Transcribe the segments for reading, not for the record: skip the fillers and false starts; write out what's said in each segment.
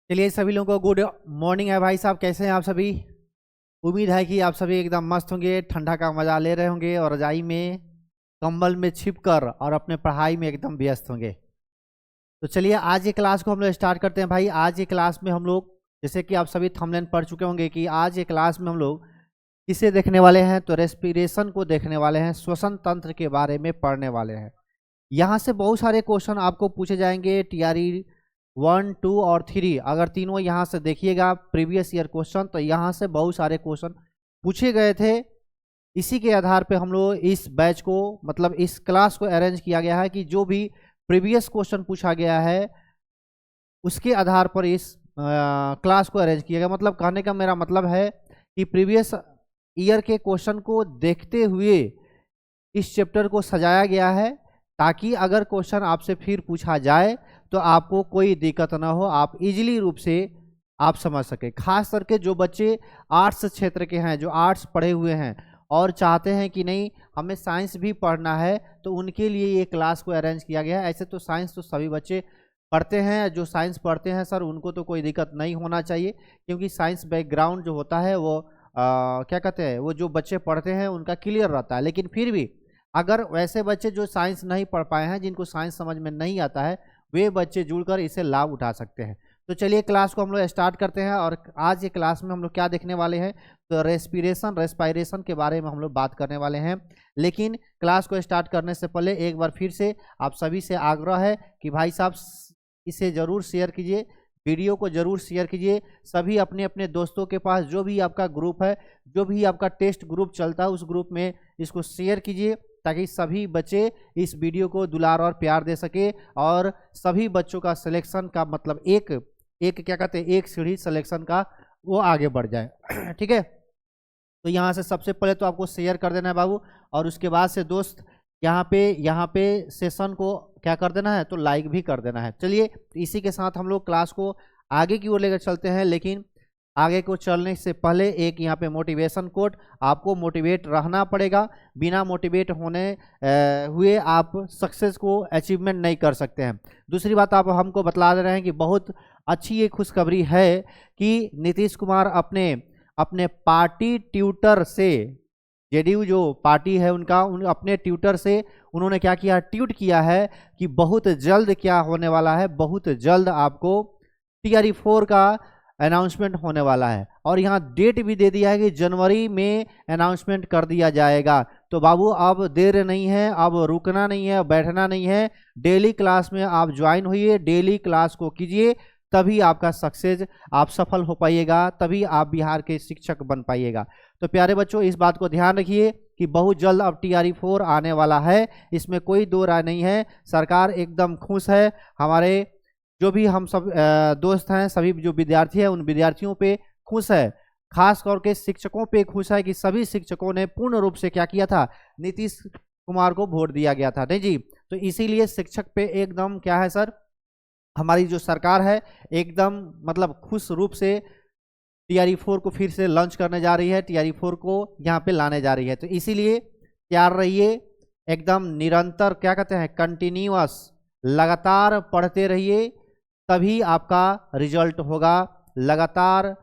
चलिए सभी लोगों को गुड मॉर्निंग है भाई साहब, कैसे हैं आप सभी। उम्मीद है कि आप सभी एकदम मस्त होंगे, ठंडा का मजा ले रहे होंगे और रजाई में कंबल में छिपकर और अपने पढ़ाई में एकदम व्यस्त होंगे। तो चलिए आज ये क्लास को हम लोग स्टार्ट करते हैं भाई। आज ये क्लास में हम लोग, जैसे कि आप सभी थंबनेल पढ़ चुके होंगे, कि आज ये क्लास में हम लोग किसे देखने वाले हैं, तो रेस्पिरेशन को देखने वाले हैं, श्वसन तंत्र के बारे में पढ़ने वाले हैं। यहाँ से बहुत सारे क्वेश्चन आपको पूछे जाएंगे, टीआरई 1, 2 और 3, अगर तीनों यहाँ से देखिएगा प्रीवियस ईयर क्वेश्चन, तो यहाँ से बहुत सारे क्वेश्चन पूछे गए थे। इसी के आधार पे हम लोग इस बैच को, मतलब इस क्लास को अरेंज किया गया है कि जो भी प्रीवियस क्वेश्चन पूछा गया है उसके आधार पर इस क्लास को अरेंज किया गया। मतलब कहने का मेरा मतलब है कि प्रीवियस ईयर के क्वेश्चन को देखते हुए इस चैप्टर को सजाया गया है, ताकि अगर क्वेश्चन आपसे फिर पूछा जाए तो आपको कोई दिक्कत ना हो, आप इजीली रूप से आप समझ सके। खास करके जो बच्चे आर्ट्स क्षेत्र के हैं, जो आर्ट्स पढ़े हुए हैं और चाहते हैं कि नहीं हमें साइंस भी पढ़ना है, तो उनके लिए ये क्लास को अरेंज किया गया है। ऐसे तो साइंस तो सभी बच्चे पढ़ते हैं, जो साइंस पढ़ते हैं सर उनको तो कोई दिक्कत नहीं होना चाहिए, क्योंकि साइंस बैकग्राउंड जो होता है वो क्या कहते हैं, वो जो बच्चे पढ़ते हैं उनका क्लियर रहता है। लेकिन फिर भी अगर वैसे बच्चे जो साइंस नहीं पढ़ पाए हैं, जिनको साइंस समझ में नहीं आता है, वे बच्चे जुड़कर इसे लाभ उठा सकते हैं। तो चलिए क्लास को हम लोग स्टार्ट करते हैं। और आज ये क्लास में हम लोग क्या देखने वाले हैं, तो रेस्पिरेशन के बारे में हम लोग बात करने वाले हैं। लेकिन क्लास को स्टार्ट करने से पहले एक बार फिर से आप सभी से आग्रह है कि भाई साहब इसे ज़रूर शेयर कीजिए, वीडियो को जरूर शेयर कीजिए। सभी अपने अपने दोस्तों के पास, जो भी आपका ग्रुप है, जो भी आपका टेस्ट ग्रुप चलता है, उस ग्रुप में इसको शेयर कीजिए, ताकि सभी बच्चे इस वीडियो को दुलार और प्यार दे सके और सभी बच्चों का सिलेक्शन का, मतलब एक क्या कहते हैं, एक सीढ़ी सिलेक्शन का वो आगे बढ़ जाए। ठीक है, तो यहाँ से सबसे पहले तो आपको शेयर कर देना है बाबू, और उसके बाद से दोस्त यहाँ पे सेशन को क्या कर देना है, तो लाइक भी कर देना है। चलिए इसी के साथ हम लोग क्लास को आगे की ओर लेकर चलते हैं। लेकिन आगे को चलने से पहले एक यहाँ पे मोटिवेशन कोट, आपको मोटिवेट रहना पड़ेगा। बिना मोटिवेट होने हुए आप सक्सेस को अचीवमेंट नहीं कर सकते हैं। दूसरी बात आप हमको बतला दे रहे हैं कि बहुत अच्छी ये खुशखबरी है कि नीतीश कुमार अपने पार्टी ट्यूटर से, जेडीयू जो पार्टी है उनका, अपने ट्यूटर से उन्होंने क्या किया, ट्वीट किया है कि बहुत जल्द क्या होने वाला है, बहुत जल्द आपको टीआरई 4 का अनाउंसमेंट होने वाला है। और यहाँ डेट भी दे दिया है कि जनवरी में अनाउंसमेंट कर दिया जाएगा। तो बाबू अब देर नहीं है, अब रुकना नहीं है, बैठना नहीं है, डेली क्लास में आप ज्वाइन होइए, डेली क्लास को कीजिए, तभी आपका सक्सेस, आप सफल हो पाइएगा, तभी आप बिहार के शिक्षक बन पाइएगा। तो प्यारे बच्चों इस बात को ध्यान रखिए कि बहुत जल्द अब टीआरई 4 आने वाला है, इसमें कोई दो राय नहीं है। सरकार एकदम खुश है, हमारे जो भी हम सब दोस्त हैं, सभी जो विद्यार्थी हैं, उन विद्यार्थियों पे खुश है, खास करके शिक्षकों पे खुश है कि सभी शिक्षकों ने पूर्ण रूप से क्या किया था, नीतीश कुमार को वोट दिया गया था, नहीं जी। तो इसीलिए शिक्षक पे एकदम क्या है सर, हमारी जो सरकार है एकदम मतलब खुश रूप से टीआरई 4 को फिर से लॉन्च करने जा रही है, टीआरई 4 को यहाँ पे लाने जा रही है। तो इसीलिए तैयार रहिए, एकदम निरंतर क्या कहते हैं, कंटिन्यूअस, लगातार पढ़ते रहिए, तभी आपका रिजल्ट होगा। लगातार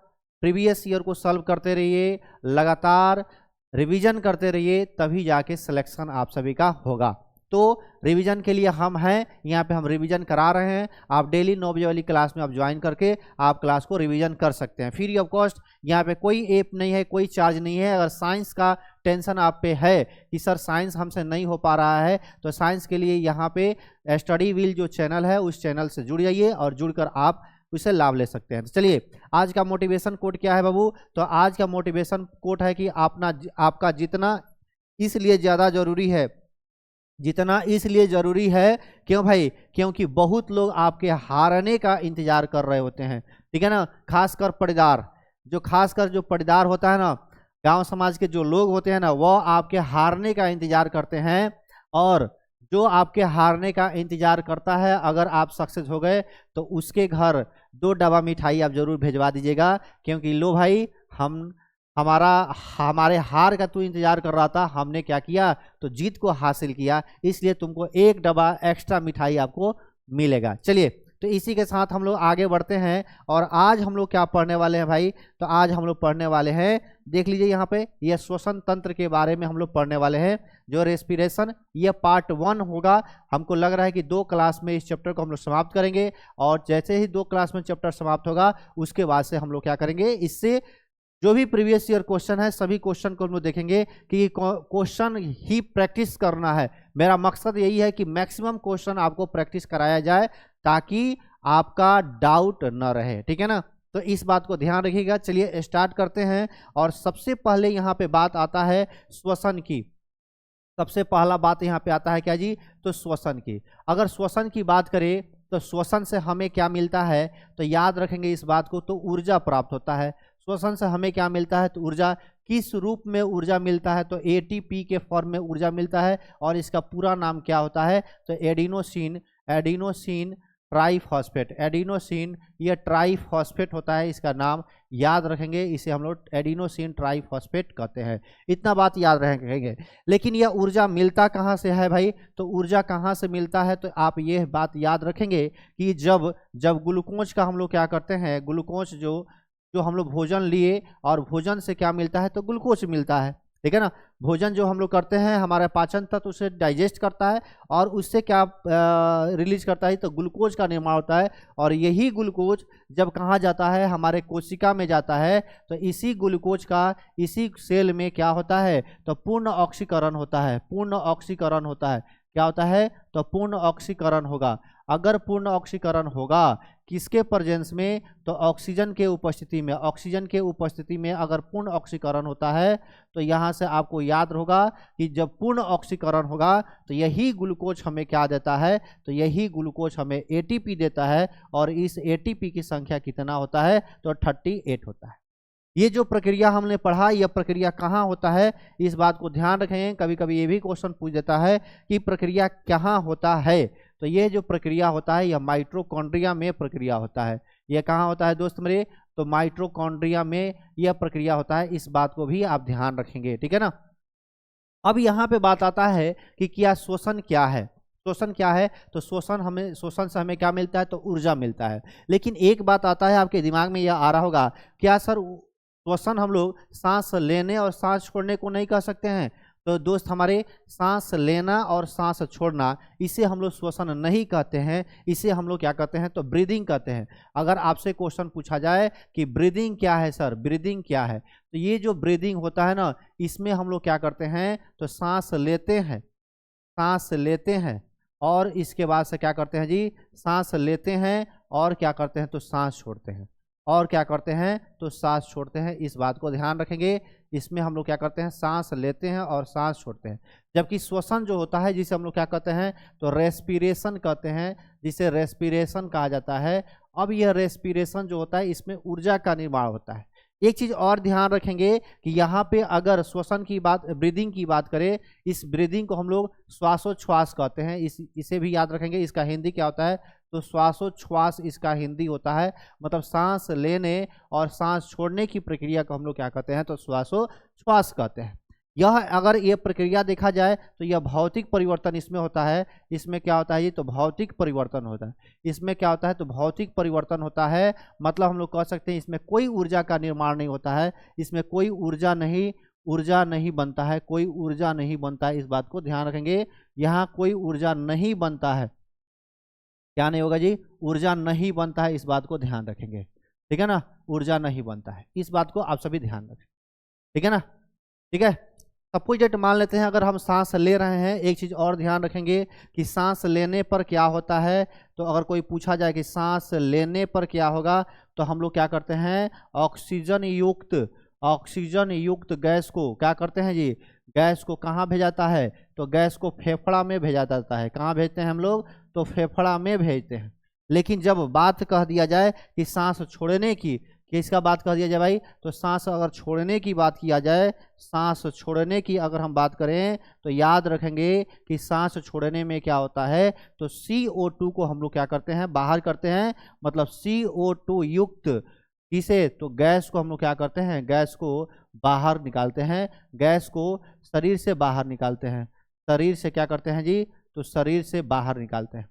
प्रीवियस ईयर को सॉल्व करते रहिए, लगातार रिवीजन करते रहिए, तभी जाके सिलेक्शन आप सभी का होगा। तो रिवीजन के लिए हम हैं यहाँ पे, हम रिवीजन करा रहे हैं। आप डेली 9 बजे वाली क्लास में आप ज्वाइन करके आप क्लास को रिवीजन कर सकते हैं, फ्री ऑफ कॉस्ट। यहाँ पे कोई ऐप नहीं है, कोई चार्ज नहीं है। अगर साइंस का टेंशन आप पे है कि सर साइंस हमसे नहीं हो पा रहा है, तो साइंस के लिए यहाँ पे स्टडी व्हील जो चैनल है, उस चैनल से जुड़ जाइए और जुड़कर आप उससे लाभ ले सकते हैं। तो चलिए आज का मोटिवेशन कोट क्या है बाबू, तो आज का मोटिवेशन कोट है कि आपका जितना इसलिए ज़्यादा ज़रूरी है, जितना इसलिए ज़रूरी है, क्यों भाई, क्योंकि बहुत लोग आपके हारने का इंतजार कर रहे होते हैं, ठीक है ना। खासकर जो पटीदार होता है ना, गांव समाज के जो लोग होते हैं ना, वो आपके हारने का इंतजार करते हैं। और जो आपके हारने का इंतजार करता है, अगर आप सक्सेस हो गए तो उसके घर 2 डब्बा मिठाई आप जरूर भेजवा दीजिएगा, क्योंकि लो भाई हमारे हार का तू इंतजार कर रहा था, हमने क्या किया, तो जीत को हासिल किया, इसलिए तुमको 1 डब्बा एक्स्ट्रा मिठाई आपको मिलेगा। चलिए, तो इसी के साथ हम लोग आगे बढ़ते हैं और आज हम लोग क्या पढ़ने वाले हैं भाई, तो आज हम लोग पढ़ने वाले हैं, देख लीजिए यहाँ पे, यह श्वसन तंत्र के बारे में हम लोग पढ़ने वाले हैं, जो रेस्पिरेशन, यह पार्ट 1 होगा। हमको लग रहा है कि 2 क्लास में इस चैप्टर को हम लोग समाप्त करेंगे और जैसे ही 2 क्लास में चैप्टर समाप्त होगा उसके बाद से हम लोग क्या करेंगे, इससे जो भी प्रीवियस ईयर क्वेश्चन है सभी क्वेश्चन को हम लोग देखेंगे कि क्वेश्चन ही प्रैक्टिस करना है। मेरा मकसद यही है कि मैक्सिमम क्वेश्चन आपको प्रैक्टिस कराया जाए ताकि आपका डाउट न रहे, ठीक है ना। तो इस बात को ध्यान रखिएगा। चलिए स्टार्ट करते हैं और सबसे पहले यहाँ पे बात आता है श्वसन की। सबसे पहला बात यहाँ पे आता है क्या जी, तो श्वसन की। अगर श्वसन की बात करें तो श्वसन से हमें क्या मिलता है, तो याद रखेंगे इस बात को, तो ऊर्जा प्राप्त होता है। श्वसन से हमें क्या मिलता है, तो ऊर्जा। किस रूप में ऊर्जा मिलता है, तो एटीपी के फॉर्म में ऊर्जा मिलता है और इसका पूरा नाम क्या होता है, तो एडिनोसिन ट्राइफॉस्फेट। एडिनोसिन ये ट्राइफॉस्फेट होता है इसका नाम, याद रखेंगे, इसे हम लोग एडिनोसिन ट्राइफॉस्फेट कहते हैं। इतना बात याद रखेंगे। लेकिन यह ऊर्जा मिलता कहाँ से है भाई, तो ऊर्जा कहाँ से मिलता है, तो आप ये बात याद रखेंगे कि जब ग्लूकोज का हम लोग क्या करते हैं, ग्लूकोज जो हम लोग भोजन लिए और भोजन से क्या मिलता है, तो ग्लूकोज मिलता है, ठीक है ना। भोजन जो हम लोग करते हैं, हमारा पाचन तंत्र उसे डाइजेस्ट करता है और उससे क्या रिलीज करता है, तो ग्लूकोज का निर्माण होता है। और यही ग्लूकोज जब कहाँ जाता है, हमारे कोशिका में जाता है, तो इसी ग्लूकोज का इसी सेल में क्या होता है, तो पूर्ण ऑक्सीकरण होता है। पूर्ण ऑक्सीकरण होता है, क्या होता है, तो पूर्ण ऑक्सीकरण होगा। अगर पूर्ण ऑक्सीकरण होगा किसके प्रेजेंस में, तो ऑक्सीजन के उपस्थिति में। ऑक्सीजन के उपस्थिति में अगर पूर्ण ऑक्सीकरण होता है तो यहाँ से आपको याद होगा कि जब पूर्ण ऑक्सीकरण होगा तो यही ग्लूकोज हमें क्या देता है, तो यही ग्लूकोज हमें एटीपी देता है। और इस एटीपी की संख्या कितना होता है, तो 38 होता है। ये जो प्रक्रिया हमने पढ़ा, यह प्रक्रिया कहाँ होता है, इस बात को ध्यान रखें। कभी कभी ये भी क्वेश्चन पूछ देता है कि प्रक्रिया कहाँ होता है, तो ये जो प्रक्रिया होता है यह माइटोकॉन्ड्रिया में प्रक्रिया होता है। यह कहाँ होता है दोस्त मेरे, तो माइटोकॉन्ड्रिया में यह प्रक्रिया होता है। इस बात को भी आप ध्यान रखेंगे, ठीक है ना। अब यहाँ पे बात आता है कि क्या श्वसन क्या है। श्वसन क्या है, तो श्वसन से हमें क्या मिलता है, तो ऊर्जा मिलता है। लेकिन एक बात आता है आपके दिमाग में यह आ रहा होगा, क्या सर श्वसन हम लोग सांस लेने और सांस छोड़ने को नहीं कह सकते हैं, तो दोस्त हमारे सांस लेना और सांस छोड़ना, इसे हम लोग श्वसन नहीं कहते हैं, इसे हम लोग क्या कहते हैं, तो ब्रीदिंग कहते हैं। अगर आपसे क्वेश्चन पूछा जाए कि ब्रीदिंग क्या है सर, ब्रीदिंग क्या है, तो ये जो ब्रीदिंग होता है ना, इसमें हम लोग क्या करते हैं, तो सांस लेते हैं और इसके बाद से क्या करते हैं जी, सांस लेते हैं और क्या करते हैं, तो सांस छोड़ते हैं, और क्या करते हैं, तो सांस छोड़ते हैं। इस बात को ध्यान रखेंगे। इसमें हम लोग क्या करते हैं, सांस लेते हैं और सांस छोड़ते हैं। जबकि श्वसन जो होता है, जिसे हम लोग क्या कहते हैं, तो रेस्पिरेशन कहते हैं, जिसे रेस्पिरेशन कहा जाता है। अब यह रेस्पिरेशन जो होता है, इसमें ऊर्जा का निर्माण होता है। एक चीज और ध्यान रखेंगे कि यहाँ पे अगर श्वसन की बात, ब्रीदिंग की बात करें, इस ब्रीदिंग को हम लोग श्वासोच्छ्वास कहते हैं। इसे भी याद रखेंगे। इसका हिंदी क्या होता है, तो श्वासोच्छ्वास इसका हिंदी होता है। मतलब सांस लेने और सांस छोड़ने की प्रक्रिया को हम लोग क्या कहते हैं, तो श्वासोच्छ्वास कहते हैं। यह अगर ये प्रक्रिया देखा जाए तो यह भौतिक परिवर्तन इसमें होता है। इसमें क्या होता है ये, तो भौतिक परिवर्तन होता है। इसमें क्या होता है, तो भौतिक परिवर्तन होता है। मतलब हम लोग कह सकते हैं इसमें कोई ऊर्जा का निर्माण नहीं होता है, इसमें कोई ऊर्जा नहीं बनता है, कोई ऊर्जा नहीं बनता है। इस बात को ध्यान रखेंगे, यहाँ कोई ऊर्जा नहीं बनता है। क्या नहीं होगा जी, ऊर्जा नहीं बनता है। इस बात को ध्यान रखेंगे, ठीक है ना, ऊर्जा नहीं बनता है। इस बात को आप सभी ध्यान रखें, ठीक है ना, ठीक है। सपोज डेट मान लेते हैं अगर हम सांस ले रहे हैं, एक चीज और ध्यान रखेंगे कि सांस लेने पर क्या होता है। तो अगर कोई पूछा जाए कि सांस लेने पर क्या होगा, तो हम लोग क्या करते हैं, ऑक्सीजन युक्त गैस को क्या करते हैं जी, गैस को कहाँ भेजाता है, तो गैस को फेफड़ा में भेजा जाता है। कहाँ भेजते हैं हम लोग, तो फेफड़ा में भेजते हैं। लेकिन जब बात कह दिया जाए कि सांस छोड़ने की, किसका बात कह दिया जाए भाई, तो सांस अगर छोड़ने की बात किया जाए, सांस छोड़ने की अगर हम बात करें, तो याद रखेंगे कि सांस छोड़ने में क्या होता है, तो CO2 को हम लोग क्या करते हैं, बाहर करते हैं। मतलब CO2 युक्त किसे, तो गैस को हम लोग क्या करते हैं, गैस को बाहर निकालते हैं। गैस को शरीर से बाहर निकालते हैं। शरीर से क्या करते हैं जी, तो शरीर से बाहर निकालते हैं।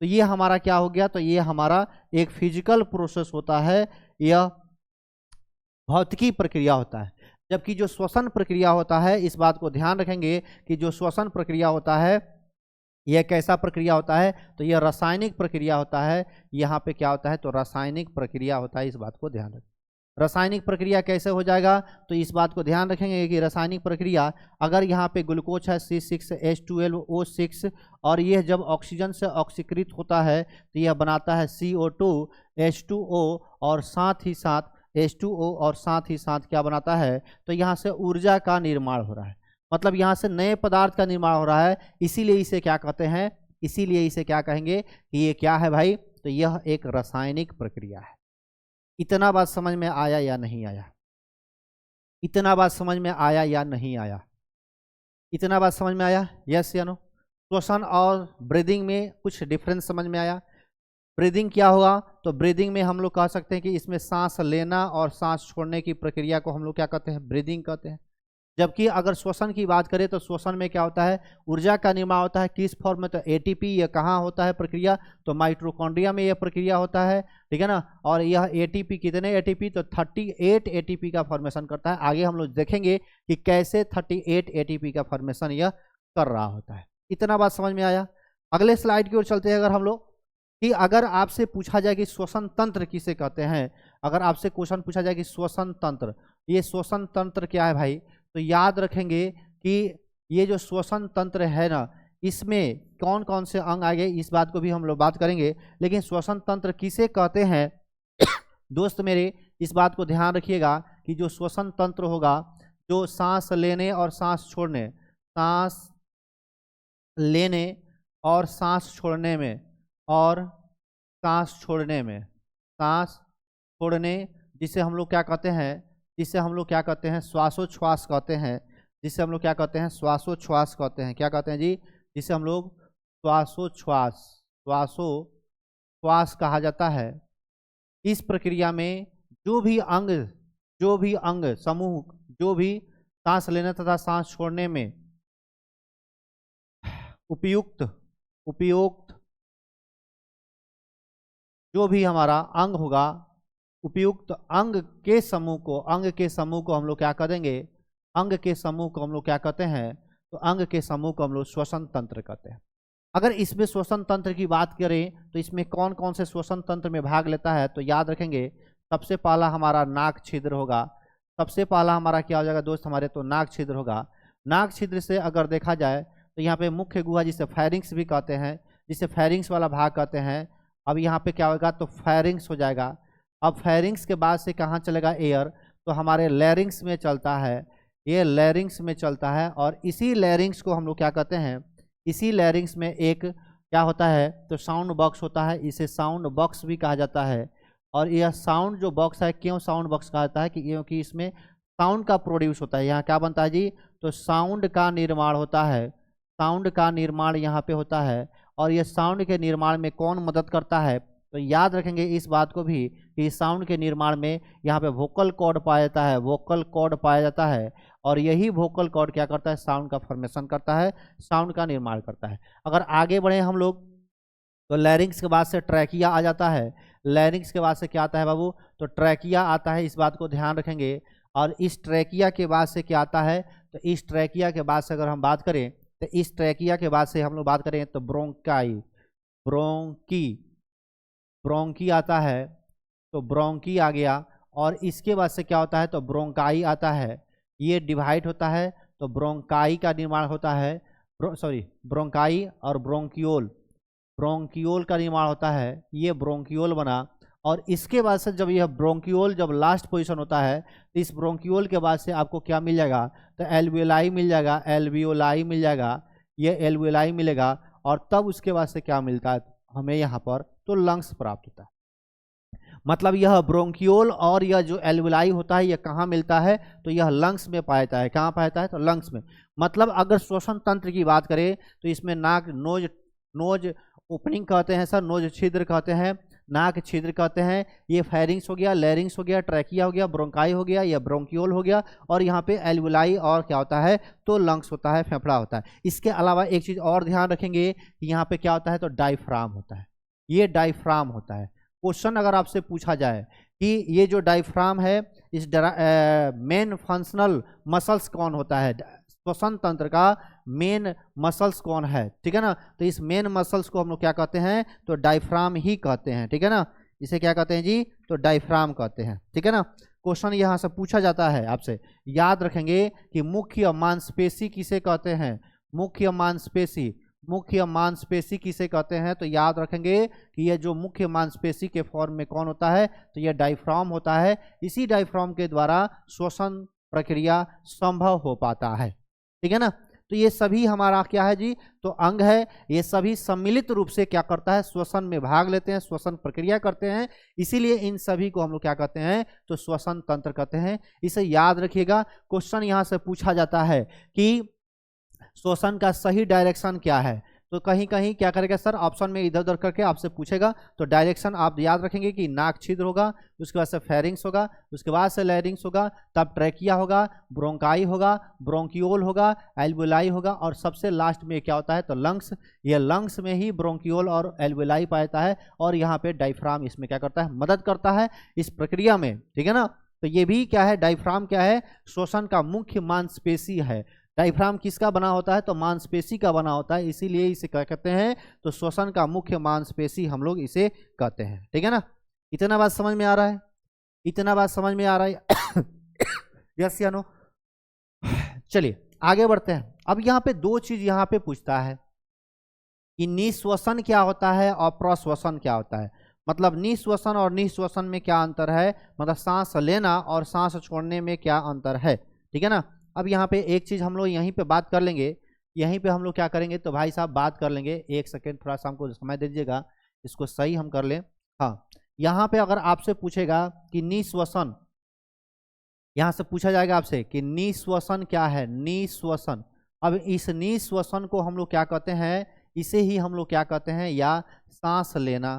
तो ये हमारा क्या हो गया, तो ये हमारा एक फिजिकल प्रोसेस होता है, यह भौतिकी प्रक्रिया होता है। जबकि जो श्वसन प्रक्रिया होता है, इस बात को ध्यान रखेंगे कि जो श्वसन प्रक्रिया होता है यह कैसा प्रक्रिया होता है, तो यह रासायनिक प्रक्रिया होता है। यहाँ पे क्या होता है, तो रासायनिक प्रक्रिया होता है, इस बात को ध्यान रखें। रासायनिक प्रक्रिया कैसे हो जाएगा, तो इस बात को ध्यान रखेंगे कि रासायनिक प्रक्रिया, अगर यहाँ पे ग्लूकोज है C6H12O6 और यह जब ऑक्सीजन से ऑक्सीकृत होता है तो यह बनाता है CO2 H2O और साथ ही साथ H2O और साथ ही साथ क्या बनाता है, तो यहाँ से ऊर्जा का निर्माण हो रहा है, मतलब यहाँ से नए पदार्थ का निर्माण हो रहा है। इसीलिए इसे क्या कहते हैं, इसीलिए इसे क्या कहेंगे कि ये क्या है भाई, तो यह एक रासायनिक प्रक्रिया है। इतना बात समझ में आया या नहीं आया, इतना बात समझ में आया या नहीं आया, इतना बात समझ में आया, यस या नो। श्वसन और ब्रीदिंग में कुछ डिफरेंस समझ में आया। ब्रीदिंग क्या होगा, तो ब्रीदिंग में हम लोग कह सकते हैं कि इसमें सांस लेना और सांस छोड़ने की प्रक्रिया को हम लोग क्या कहते हैं, ब्रीदिंग कहते हैं। जबकि अगर श्वसन की बात करें तो श्वसन में क्या होता है, ऊर्जा का निर्माण होता है। किस फॉर्म में, तो ATP। यह कहाँ होता है प्रक्रिया, तो माइटोकॉन्ड्रिया में यह प्रक्रिया होता है, ठीक है ना। और यह ATP कितने ATP, तो 38 ATP का फॉर्मेशन करता है। आगे हम लोग देखेंगे कि कैसे 38 ATP का फॉर्मेशन यह कर रहा होता है। इतना बात समझ में आया। अगले स्लाइड की ओर चलते हैं। अगर हम लोग कि अगर आपसे पूछा जाए कि श्वसन तंत्र किसे कहते हैं, अगर आपसे क्वेश्चन पूछा जाए कि श्वसन तंत्र, ये श्वसन तंत्र क्या है भाई, तो याद रखेंगे कि ये जो श्वसन तंत्र है ना, इसमें कौन कौन से अंग आ गए, इस बात को भी हम लोग बात करेंगे। लेकिन श्वसन तंत्र किसे कहते हैं दोस्त मेरे, इस बात को ध्यान रखिएगा कि जो श्वसन तंत्र होगा, जो सांस लेने और सांस छोड़ने, सांस लेने और सांस छोड़ने में, और सांस छोड़ने में, सांस छोड़ने, जिसे हम लोग क्या कहते हैं, जिसे हम लोग क्या कहते हैं, श्वासोच्छ्वास कहते हैं, जिसे हम लोग क्या कहते हैं, श्वासोच्छ्वास कहते हैं। क्या कहते हैं जी, जिसे हम लोग श्वासोच्छ्वास, श्वासोच्छ्वास कहा जाता है। इस प्रक्रिया में जो भी अंग समूह, जो भी सांस लेने तथा सांस छोड़ने में उपयुक्त जो भी हमारा अंग होगा, उपयुक्त अंग के समूह को हम लोग क्या कर देंगे, अंग के समूह को हम लोग क्या कहते हैं, तो अंग के समूह को हम लोग श्वसन तंत्र कहते हैं। अगर इसमें श्वसन तंत्र की बात करें तो इसमें कौन कौन से श्वसन तंत्र में भाग लेता है, तो याद रखेंगे सबसे पहला हमारा नाक छिद्र होगा। सबसे पहला हमारा क्या हो जाएगा दोस्त हमारे, तो नाक छिद्र होगा। नाक छिद्र से अगर देखा जाए तो यहाँ पे मुख्य गुहा, जिसे फेरिंक्स भी कहते हैं, जिसे फेरिंक्स वाला भाग कहते हैं। अब यहाँ पे क्या होगा, तो फेरिंक्स हो जाएगा। अब फेरिंक्स के बाद से कहाँ चलेगा एयर, तो हमारे लैरिंक्स में चलता है, ये लैरिंक्स में चलता है। और इसी लैरिंक्स को हम लोग क्या कहते हैं, इसी लैरिंक्स में एक क्या होता है, तो साउंड बॉक्स होता है, इसे साउंड बॉक्स भी कहा जाता है। और यह साउंड जो बॉक्स है, क्यों साउंड बॉक्स कहा जाता है, कि क्योंकि इसमें साउंड का प्रोड्यूस होता है। यहाँ क्या बनता है जी, तो साउंड का निर्माण होता है, साउंड का निर्माण यहाँ पे होता है। और ये साउंड के निर्माण में कौन मदद करता है, तो याद रखेंगे इस बात को भी कि साउंड के निर्माण में यहाँ पे वोकल कॉर्ड पाया जाता है, वोकल कॉर्ड पाया जाता है। और यही वोकल कॉर्ड क्या करता है, साउंड का फॉर्मेशन करता है, साउंड का निर्माण करता है। अगर आगे बढ़े हम लोग तो लैरिंक्स के बाद से ट्रैकिया आ जाता है। लैरिंक्स के बाद से क्या आता है बाबू, तो ट्रैकिया आता है, इस बात को ध्यान रखेंगे। और इस ट्रैकिया के बाद से क्या आता है, तो इस ट्रैकिया के बाद से अगर हम बात करें, तो इस ट्रैकिया के बाद से हम लोग बात करें तो ब्रोंकी आता है, तो ब्रोंकी आ गया। और इसके बाद से क्या होता है, तो ब्रोंकाई आता है। ये डिवाइड होता है, तो ब्रोंकाई का निर्माण होता है, ब्रोंकाई और ब्रोंकियोल का निर्माण होता है, ये ब्रोंकियोल बना। और इसके बाद से जब यह ब्रोंकियोल जब लास्ट पोजीशन होता है, तो इस ब्रोंकियोल के बाद से आपको क्या मिल जाएगा, तो एल्वियोलाई मिल जाएगा, ये एल्वियोलाई मिलेगा। और तब उसके बाद से क्या मिलता है हमें यहाँ पर, तो लंग्स प्राप्त होता है। मतलब यह ब्रोंकियोल और यह जो एल्वियोलाई होता है, यह कहाँ मिलता है, तो यह लंग्स में पाया जाता है। कहाँ पाया जाता है, तो लंग्स में। मतलब अगर श्वसन तंत्र की बात करें तो इसमें नाक, नोज ओपनिंग कहते हैं सर, नोज छिद्र कहते हैं, नाक छिद्र कहते हैं। ये फेरिंग्स हो गया, लैरिंग्स हो गया, ट्रैकिया हो गया, ब्रोंकाई हो गया, या ब्रोंकियोल हो गया। और यहाँ पे एल्वियोलाई और क्या होता है, तो लंग्स होता है, फेफड़ा होता है। इसके अलावा एक चीज़ और ध्यान रखेंगे कि यहाँ पे क्या होता है, तो डायफ्राम होता है। ये डायफ्राम होता है। क्वेश्चन अगर आपसे पूछा जाए कि ये जो डायफ्राम है इस मेन फंक्शनल मसल्स कौन होता है, श्वसन तंत्र का मेन मसल्स कौन है, ठीक है ना, तो इस मेन मसल्स को हम लोग क्या कहते हैं, तो डायफ्राम ही कहते हैं, ठीक है ना, इसे क्या कहते हैं जी, तो डायफ्राम कहते हैं, ठीक है ना। क्वेश्चन यहाँ से पूछा जाता है आपसे, याद रखेंगे कि मुख्य मांसपेशी किसे कहते हैं, मुख्य मांसपेशी, मुख्य मांसपेशी किसे कहते हैं, तो याद रखेंगे कि यह जो मुख्य मांसपेशी के फॉर्म में कौन होता है, तो यह डायफ्राम होता है। इसी डायफ्राम के द्वारा श्वसन प्रक्रिया संभव हो पाता है, ठीक है ना। तो ये सभी हमारा क्या है जी, तो अंग है, ये सभी सम्मिलित रूप से क्या करता है, श्वसन में भाग लेते हैं, श्वसन प्रक्रिया करते हैं, इसीलिए इन सभी को हम लोग क्या कहते हैं, तो श्वसन तंत्र कहते हैं। इसे याद रखिएगा। क्वेश्चन यहाँ से पूछा जाता है कि श्वसन का सही डायरेक्शन क्या है, तो कहीं कहीं क्या करेगा सर, ऑप्शन में इधर उधर करके आपसे पूछेगा, तो डायरेक्शन आप याद रखेंगे कि नाक छिद्र होगा, उसके बाद से फेरिंग्स होगा, उसके बाद से लैरिंग्स होगा, तब ट्रैकिया होगा, ब्रोंकाई होगा, ब्रोंकियोल होगा, एल्वुलाई होगा, और सबसे लास्ट में क्या होता है, तो लंग्स। ये लंग्स में ही ब्रोंकियोल और एल्वुलाई पाता है, और यहाँ पे डायफ्राम इसमें क्या करता है, मदद करता है इस प्रक्रिया में, ठीक है ना। तो ये भी क्या है, डायफ्राम क्या है, श्वसन का मुख्य मांसपेशी है। डायफ्राम किसका बना होता है, तो मांसपेशी का बना होता है, इसीलिए इसे क्या कहते हैं, तो श्वसन का मुख्य मांसपेशी हम लोग इसे कहते हैं, ठीक है ना। इतना बात समझ में आ रहा है, इतना बात समझ में आ रहा है यस या नो। चलिए आगे बढ़ते हैं। अब यहाँ पे दो चीज यहाँ पे पूछता है कि निश्वसन क्या होता है और प्रश्वसन क्या होता है, मतलब निश्वसन और निश्वसन में क्या अंतर है, मतलब सांस लेना और सांस छोड़ने में क्या अंतर है, ठीक है ना। अब यहाँ पे एक चीज हम लोग यहीं पे बात कर लेंगे, यहीं पे हम लोग क्या करेंगे, तो भाई साहब बात कर लेंगे, एक सेकेंड थोड़ा सा हमको समय दे दीजिएगा, इसको सही हम कर लें। हाँ, यहाँ पे अगर आपसे पूछेगा कि निश्वसन, यहाँ से पूछा जाएगा आपसे कि निश्वसन क्या है, निश्वसन। अब इस निश्वसन को हम लोग क्या कहते हैं, इसे ही हम लोग क्या कहते हैं, या सांस लेना।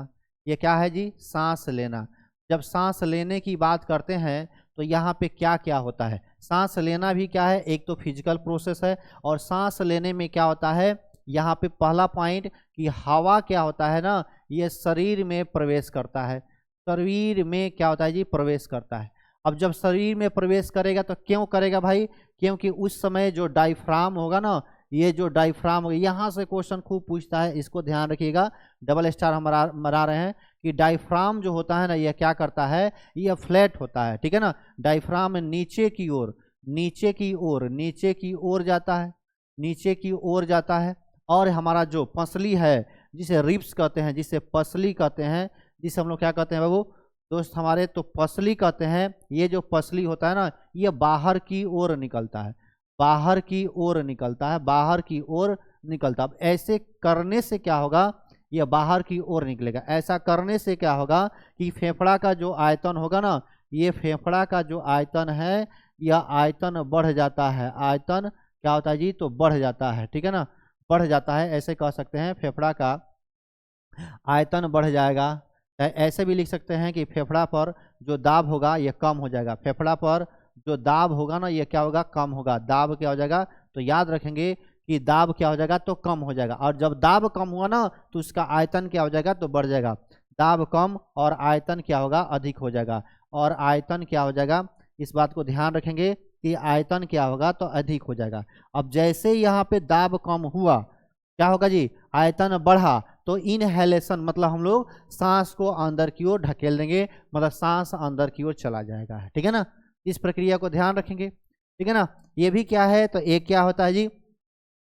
ये क्या है जी, सांस लेना। जब सांस लेने की बात करते हैं तो यहाँ पे क्या क्या होता है, सांस लेना भी क्या है, एक तो फिजिकल प्रोसेस है, और सांस लेने में क्या होता है, यहाँ पे पहला पॉइंट कि हवा क्या होता है ना, ये शरीर में प्रवेश करता है, शरीर में क्या होता है जी, प्रवेश करता है। अब जब शरीर में प्रवेश करेगा तो क्यों करेगा भाई, क्योंकि उस समय जो डायफ्राम होगा ना, ये जो डायफ्राम होगा, यहाँ से क्वेश्चन खूब पूछता है, इसको ध्यान रखिएगा, डबल स्टार हम मरा रहे हैं कि डायफ्राम जो होता है ना, यह क्या करता है, यह फ्लैट होता है, ठीक है ना। डायफ्राम नीचे की ओर, नीचे की ओर, नीचे की ओर जाता है, नीचे की ओर जाता है, और हमारा जो पसली है, जिसे रिब्स कहते हैं, जिसे पसली कहते हैं, जिसे हम लोग क्या कहते हैं बाबू दोस्त हमारे, तो पसली कहते हैं। ये जो पसली होता है ना, ये बाहर की ओर निकलता है, बाहर की ओर निकलता है, बाहर की ओर निकलता है। अब ऐसे करने से क्या होगा, ये बाहर की ओर निकलेगा। ऐसा करने से क्या होगा कि फेफड़ा का जो आयतन होगा ना, ये फेफड़ा का जो आयतन है, यह आयतन बढ़ जाता है, आयतन क्या होता है जी, तो बढ़ जाता है, ठीक है ना, बढ़ जाता है, ऐसे कह सकते हैं फेफड़ा का आयतन बढ़ जाएगा। ऐसे भी लिख सकते हैं कि फेफड़ा पर जो दाब होगा ये कम हो जाएगा, फेफड़ा पर जो दाब होगा ना, ये क्या होगा, कम होगा, दाब क्या हो जाएगा, तो याद रखेंगे कि दाब क्या हो जाएगा, तो कम हो जाएगा। और जब दाब कम हुआ ना, तो उसका आयतन क्या हो जाएगा, तो बढ़ जाएगा। दाब कम और आयतन क्या होगा, अधिक हो जाएगा, और आयतन क्या हो जाएगा, इस बात को ध्यान रखेंगे कि आयतन क्या होगा, तो अधिक हो जाएगा। अब जैसे यहाँ पे दाब कम हुआ, क्या होगा जी, आयतन बढ़ा, तो इनहेलेशन मतलब हम लोग सांस को अंदर की ओर ढकेल देंगे, मतलब सांस अंदर की ओर चला जाएगा, ठीक है ना। इस प्रक्रिया को ध्यान रखेंगे, ठीक है ना। ये भी क्या है, तो एक क्या होता है जी,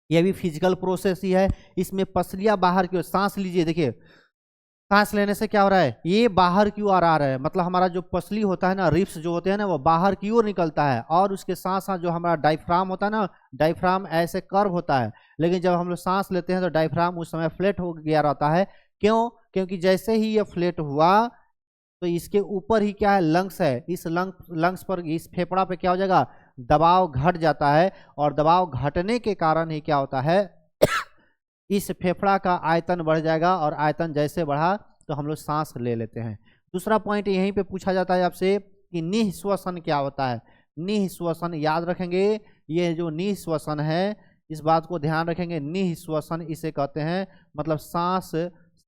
ये भी फिजिकल प्रोसेस ही है। इसमें पसलियां बाहर की ओर, सांस लीजिए, देखिए सांस लेने से क्या हो रहा है, ये बाहर की ओर आ रहा है, मतलब हमारा जो पसली होता है ना, रिब्स जो होते हैं ना, वो बाहर की ओर निकलता है, और उसके साथ साथ जो हमारा डायफ्राम होता है ना, डायफ्राम ऐसे कर्व होता है, लेकिन जब हम लोग सांस लेते हैं तो डायफ्राम उस समय फ्लैट हो गया रहता है। क्यों, क्योंकि जैसे ही ये फ्लैट हुआ तो इसके ऊपर ही क्या है, लंग्स है, इस लंग्स पर, इस फेफड़ा पे क्या हो जाएगा, दबाव घट जाता है, और दबाव घटने के कारण ही क्या होता है इस फेफड़ा का आयतन बढ़ जाएगा, और आयतन जैसे बढ़ा तो हम लोग सांस ले लेते हैं। दूसरा पॉइंट यहीं पे पूछा जाता है आपसे कि निःश्वसन क्या होता है। निःश्वसन याद रखेंगे, ये जो निःश्वसन है, इस बात को ध्यान रखेंगे, निःश्वसन इसे कहते हैं, मतलब सांस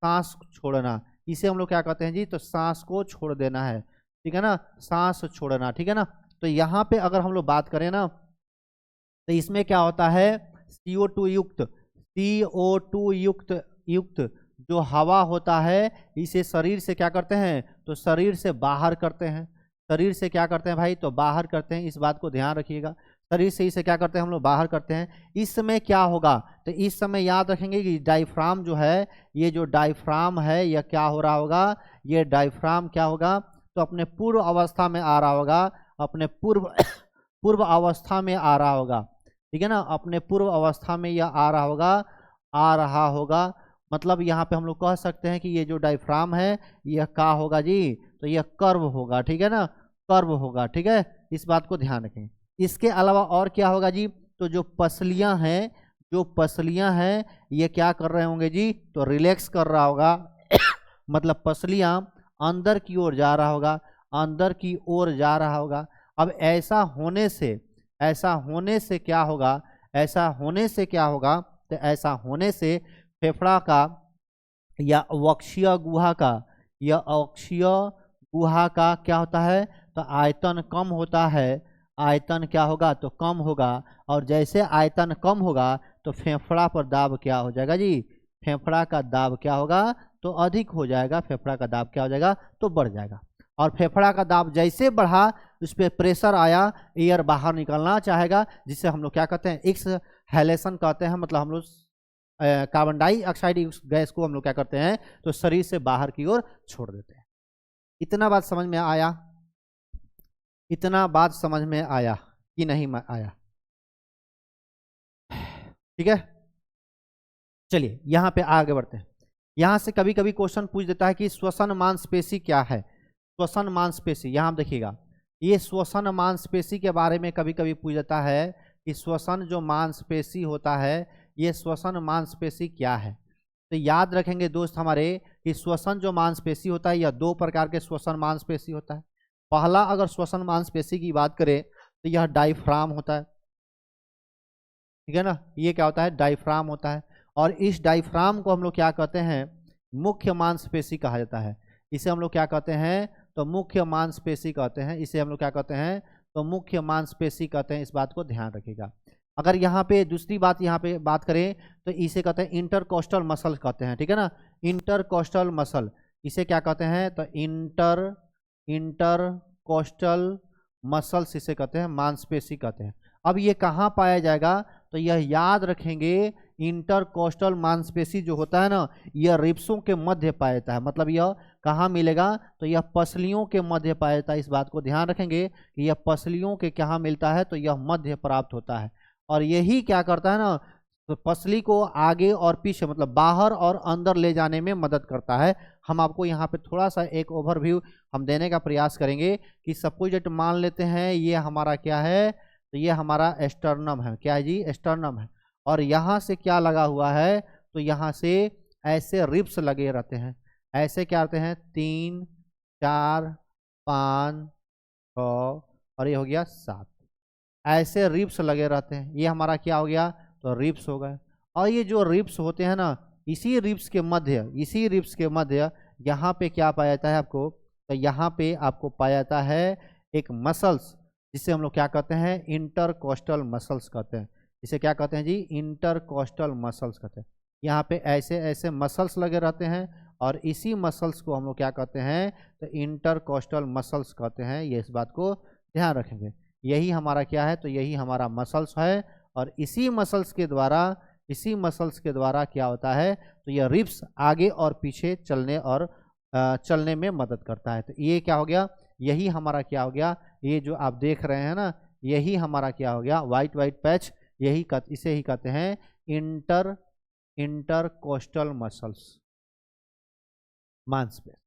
सांस छोड़ना, इसे हम लोग क्या कहते हैं जी, तो सांस को छोड़ देना है, ठीक है ना, सांस छोड़ना, ठीक है ना। तो यहाँ पे अगर हम लोग बात करें ना, तो इसमें क्या होता है, CO2 युक्त, CO2 युक्त जो हवा होता है, इसे शरीर से क्या करते हैं, तो शरीर से बाहर करते हैं। शरीर से क्या करते हैं भाई, तो बाहर करते हैं, इस बात को ध्यान रखिएगा। शरीर से इसे क्या करते हैं, हम लोग बाहर करते हैं। इस समय क्या होगा, तो इस समय याद रखेंगे कि डायफ्राम जो है, ये जो डायफ्राम है, यह क्या हो रहा होगा, ये डायफ्राम क्या होगा, तो अपने पूर्व अवस्था में आ रहा होगा, अपने पूर्व अवस्था में आ रहा होगा, ठीक है ना, अपने पूर्व अवस्था में यह आ रहा होगा। मतलब यहाँ पे हम लोग कह सकते हैं कि ये जो डायफ्राम है, यह क्या होगा जी, तो यह कर्व होगा, ठीक है ना, कर्व होगा, ठीक है, इस बात को ध्यान रखें। इसके अलावा और क्या होगा जी, तो जो पसलियां हैं, जो पसलियां हैं, ये क्या कर रहे होंगे जी, तो रिलैक्स कर रहा होगा मतलब पसलियां अंदर की ओर जा रहा होगा, अंदर की ओर जा रहा होगा। अब ऐसा होने से क्या होगा, ऐसा होने से क्या होगा, तो ऐसा होने से फेफड़ा का या अवक्षीय गुहा का, या अवक्षीय गुहा का क्या होता है, तो आयतन कम होता है। आयतन क्या होगा, तो कम होगा, और जैसे आयतन कम होगा तो फेफड़ा पर दाब क्या हो जाएगा जी, फेफड़ा का दाब क्या होगा, तो अधिक हो जाएगा, फेफड़ा का दाब क्या हो जाएगा, तो बढ़ जाएगा। और फेफड़ा का दाब जैसे बढ़ा, उस पर प्रेशर आया, एयर बाहर निकलना चाहेगा, जिससे हम लोग क्या कहते हैं, एक्सहेलेशन कहते हैं। मतलब हम लोग कार्बन डाइऑक्साइड गैस को हम लोग क्या करते हैं, तो शरीर से बाहर की ओर छोड़ देते हैं। इतना बात समझ में आया, इतना बात समझ में आया कि नहीं आया, ठीक है। चलिए यहाँ पे आगे बढ़ते हैं। यहाँ से कभी कभी क्वेश्चन पूछ देता है कि श्वसन मांसपेशी क्या है। श्वसन मांसपेशी, यहाँ देखिएगा, ये श्वसन मांसपेशी के बारे में कभी कभी पूछ देता है कि श्वसन जो मांसपेशी होता है, ये श्वसन मांसपेशी क्या है। तो याद रखेंगे दोस्त हमारे कि श्वसन जो मांसपेशी होता है, यह दो प्रकार के श्वसन मांसपेशी होता है। पहला अगर श्वसन मांसपेशी की बात करें तो यह डायफ्राम होता है, ठीक है ना, ये क्या होता है, डायफ्राम होता है। और इस डायफ्राम को हम लोग क्या कहते हैं, मुख्य मांसपेशी कहा जाता है। इसे हम लोग क्या कहते हैं, तो मुख्य मांसपेशी कहते हैं। इसे हम लोग क्या कहते हैं, तो मुख्य मांसपेशी कहते हैं। इस बात को ध्यान रखिएगा। अगर यहाँ पे दूसरी बात यहाँ पे बात करें तो इसे कहते हैं इंटरकोस्टल मसल कहते हैं, ठीक है ना, इंटरकोस्टल मसल, इसे क्या कहते हैं, तो इंटरकोस्टल मसल्स इसे कहते हैं, मांसपेशी कहते हैं। अब ये कहाँ पाया जाएगा, तो यह याद रखेंगे, इंटरकोस्टल मांसपेशी जो होता है ना, यह रिब्सों के मध्य पाया जाता है। मतलब यह कहाँ मिलेगा, तो यह पसलियों के मध्य पाया जाता है। इस बात को ध्यान रखेंगे कि यह पसलियों के कहाँ मिलता है, तो यह मध्य प्राप्त होता है। और यही क्या करता है ना, तो पसली को आगे और पीछे, मतलब बाहर और अंदर ले जाने में मदद करता है। हम आपको यहाँ पे थोड़ा सा एक ओवरव्यू हम देने का प्रयास करेंगे कि सपोज मान लेते हैं ये हमारा क्या है, तो ये हमारा एस्टर्नम है, क्या है जी, एस्टर्नम है। और यहाँ से क्या लगा हुआ है, तो यहाँ से ऐसे रिब्स लगे रहते हैं। ऐसे क्या आते हैं, 3 4 5 6 और ये हो गया 7, ऐसे रिब्स लगे रहते हैं। ये हमारा क्या हो गया, तो रिब्स हो गए। और ये जो रिब्स होते हैं ना, इसी रिब्स के मध्य यहाँ पे क्या पाया जाता है आपको, तो यहाँ पे आपको पाया जाता है एक मसल्स, जिसे हम लोग क्या कहते हैं, इंटरकोस्टल मसल्स कहते हैं। इसे क्या कहते हैं जी, इंटरकोस्टल मसल्स कहते हैं। यहाँ पे ऐसे ऐसे मसल्स लगे रहते हैं, और इसी मसल्स को हम लोग क्या कहते हैं, तो इंटरकोस्टल मसल्स कहते हैं। ये इस बात को ध्यान रखेंगे। यही हमारा क्या है, तो यही हमारा मसल्स है। और इसी मसल्स के द्वारा क्या होता है, तो यह रिब्स आगे और पीछे चलने में मदद करता है। तो ये क्या हो गया, यही हमारा क्या हो गया, ये जो आप देख रहे हैं ना, यही हमारा क्या हो गया, वाइट वाइट पैच, इसे ही कहते हैं इंटरकोस्टल मसल्स, मांसपेशी,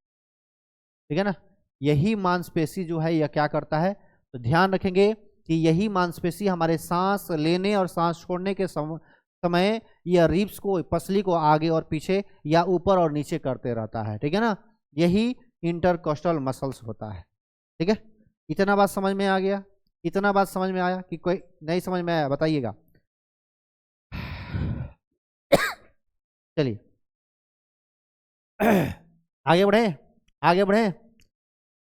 ठीक है ना। यही मांसपेशी जो है यह क्या करता है, तो ध्यान रखेंगे कि यही मांसपेशी हमारे सांस लेने और सांस छोड़ने के समय यह रिब्स को, पसली को आगे और पीछे या ऊपर और नीचे करते रहता है, ठीक है ना। यही इंटरकोस्टल मसल्स होता है, ठीक है। इतना बात समझ में आ गया, इतना बात समझ में आया कि कोई नहीं समझ में आया, बताइएगा। चलिए आगे बढ़े, आगे बढ़े,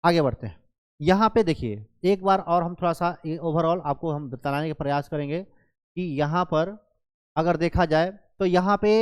आगे बढ़ते हैं। यहाँ पे देखिए एक बार और हम थोड़ा सा ओवरऑल आपको हम बताने का प्रयास करेंगे कि यहाँ पर अगर देखा जाए तो यहाँ पे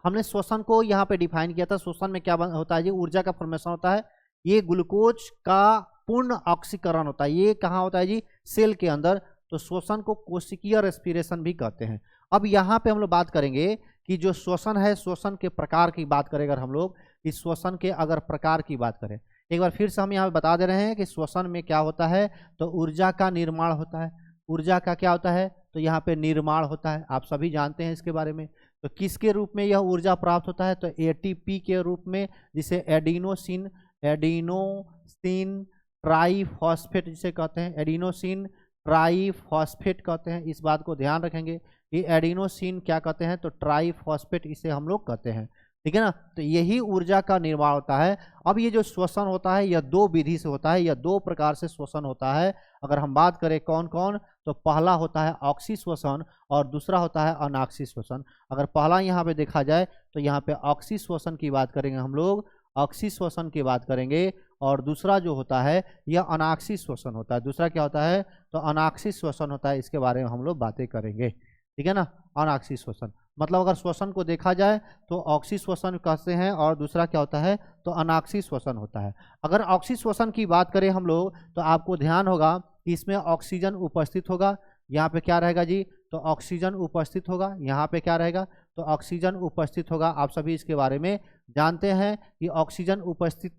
हमने श्वसन को यहाँ पे डिफाइन किया था। श्वसन में क्या होता है जी, ऊर्जा का फॉर्मेशन होता है। ये ग्लूकोज का पूर्ण ऑक्सीकरण होता है। ये कहाँ होता है जी, सेल के अंदर। तो श्वसन को कोशिकीय रेस्पिरेशन भी कहते हैं। अब यहाँ पे हम लोग बात करेंगे कि जो श्वसन है, श्वसन के प्रकार की बात करें अगर हम लोग, इस श्वसन के अगर प्रकार की बात करें, एक बार फिर से हम यहाँ पे बता दे रहे हैं कि श्वसन में क्या होता है, तो ऊर्जा का निर्माण होता है। ऊर्जा का क्या होता है, तो यहाँ पे निर्माण होता है, आप सभी जानते हैं इसके बारे में। तो किसके रूप में यह ऊर्जा प्राप्त होता है, तो एटीपी के रूप में, जिसे एडिनोसिन ट्राइफॉस्फेट जिसे कहते हैं, एडिनोसिन ट्राइफॉस्फेट कहते हैं। इस बात को ध्यान रखेंगे कि एडिनोसिन क्या कहते हैं, तो ट्राइफॉस्फेट इसे हम लोग कहते हैं, ठीक है ना। तो यही ऊर्जा का निर्माण होता है। अब ये जो श्वसन होता है यह दो विधि से होता है, यह दो प्रकार से श्वसन होता है। अगर हम बात करें कौन कौन, तो पहला होता है ऑक्सी श्वसन और दूसरा होता है अनाक्सी श्वसन। अगर पहला यहाँ पे देखा जाए तो यहाँ पे ऑक्सी श्वसन की बात करेंगे हम लोग, ऑक्सी श्वसन की बात करेंगे। और दूसरा जो होता है यह अनाक्सी श्वसन होता है। दूसरा क्या होता है, तो अनाक्सी श्वसन होता है। इसके बारे में हम लोग बातें करेंगे, ठीक है ना। अनाक्सी श्वसन मतलब अगर श्वसन को देखा जाए तो ऑक्सी श्वसन कहते हैं और दूसरा क्या होता है, तो अनाक्सी श्वसन होता है। अगर ऑक्सी श्वसन की बात करें हम लोग तो आपको ध्यान होगा कि इसमें ऑक्सीजन उपस्थित होगा। यहाँ पे क्या रहेगा जी, तो ऑक्सीजन उपस्थित होगा। यहाँ पे क्या रहेगा, तो ऑक्सीजन उपस्थित होगा। आप सभी इसके बारे में जानते हैं कि ऑक्सीजन उपस्थित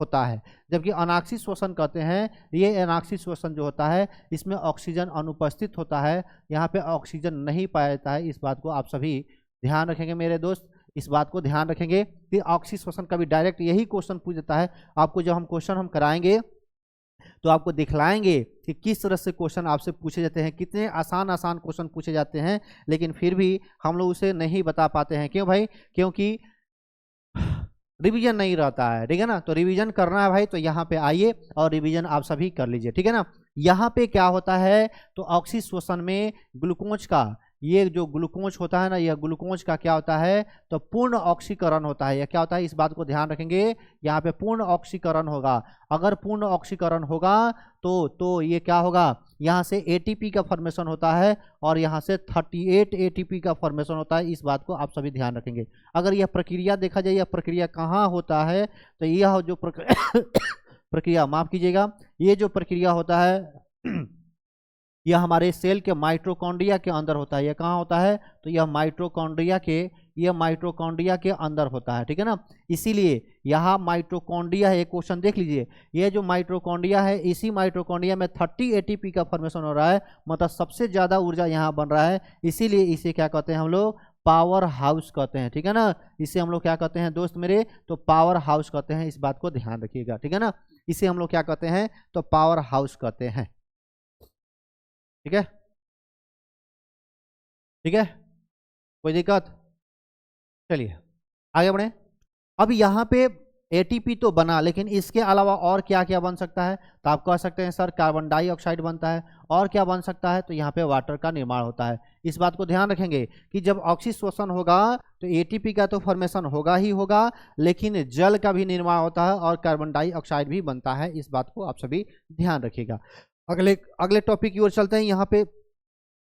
होता है। जबकि अनाक्सी श्वसन कहते हैं, ये अनाक्सी श्वसन जो होता है इसमें ऑक्सीजन अनुपस्थित होता है, यहाँ पे ऑक्सीजन नहीं पाया जाता है। इस बात को आप सभी ध्यान रखेंगे मेरे दोस्त, इस बात को ध्यान रखेंगे कि ऑक्सी श्वसन का भी डायरेक्ट यही क्वेश्चन पूछ देता है। आपको जब हम क्वेश्चन हम कराएंगे तो आपको दिखलाएंगे कि किस तरह से क्वेश्चन आपसे पूछे जाते हैं, कितने आसान आसान क्वेश्चन पूछे जाते हैं, लेकिन फिर भी हम लोग उसे नहीं बता पाते हैं। क्यों भाई, क्योंकि रिवीजन नहीं रहता है, ठीक है ना। तो रिवीजन करना है भाई, तो यहाँ पे आइए और रिवीजन आप सभी कर लीजिए, ठीक है ना। यहाँ पे क्या होता है, तो ऑक्सी श्वसन में ग्लूकोज का, ये जो ग्लूकोज होता है ना, यह ग्लूकोज का क्या होता है, तो पूर्ण ऑक्सीकरण होता है। यह क्या होता है, इस बात को ध्यान रखेंगे, यहाँ पे पूर्ण ऑक्सीकरण होगा। अगर पूर्ण ऑक्सीकरण होगा तो ये क्या होगा, यहाँ से एटीपी का फॉर्मेशन होता है और यहाँ से 38 एटीपी का फॉर्मेशन होता है। इस बात को आप सभी ध्यान रखेंगे। अगर यह प्रक्रिया देखा जाए, यह प्रक्रिया कहाँ होता है, तो यह जो प्रक्रिया माफ कीजिएगा, ये जो प्रक्रिया होता है यह हमारे सेल के माइटोकॉन्ड्रिया के अंदर होता है। यह कहाँ होता है, तो यह माइटोकॉन्ड्रिया के अंदर होता है, ठीक है ना। इसीलिए यहाँ माइटोकॉन्ड्रिया है, एक क्वेश्चन देख लीजिए, यह जो माइटोकॉन्ड्रिया है, इसी माइटोकॉन्ड्रिया में 30 एटीपी का फॉर्मेशन हो रहा है, मतलब सबसे ज़्यादा ऊर्जा यहाँ बन रहा है। इसीलिए इसे क्या कहते हैं हम लोग, पावर हाउस कहते हैं, ठीक है ना। इसे हम लोग क्या कहते हैं दोस्त मेरे, तो पावर हाउस कहते हैं। इस बात को ध्यान रखिएगा, ठीक है ना। इसे हम लोग क्या कहते हैं, तो पावर हाउस कहते हैं, ठीक है, ठीक है, कोई दिक्कत। चलिए आगे बढ़े। अब यहाँ पे एटीपी तो बना, लेकिन इसके अलावा और क्या क्या बन सकता है, तो आप कह सकते हैं सर कार्बन डाइऑक्साइड बनता है। और क्या बन सकता है, तो यहाँ पे वाटर का निर्माण होता है। इस बात को ध्यान रखेंगे कि जब ऑक्सी श्वसन होगा तो एटीपी का तो फॉर्मेशन होगा ही होगा, लेकिन जल का भी निर्माण होता है और कार्बन डाइऑक्साइड भी बनता है। इस बात को आप सभी ध्यान रखिएगा। अगले टॉपिक की ओर चलते हैं। यहाँ पे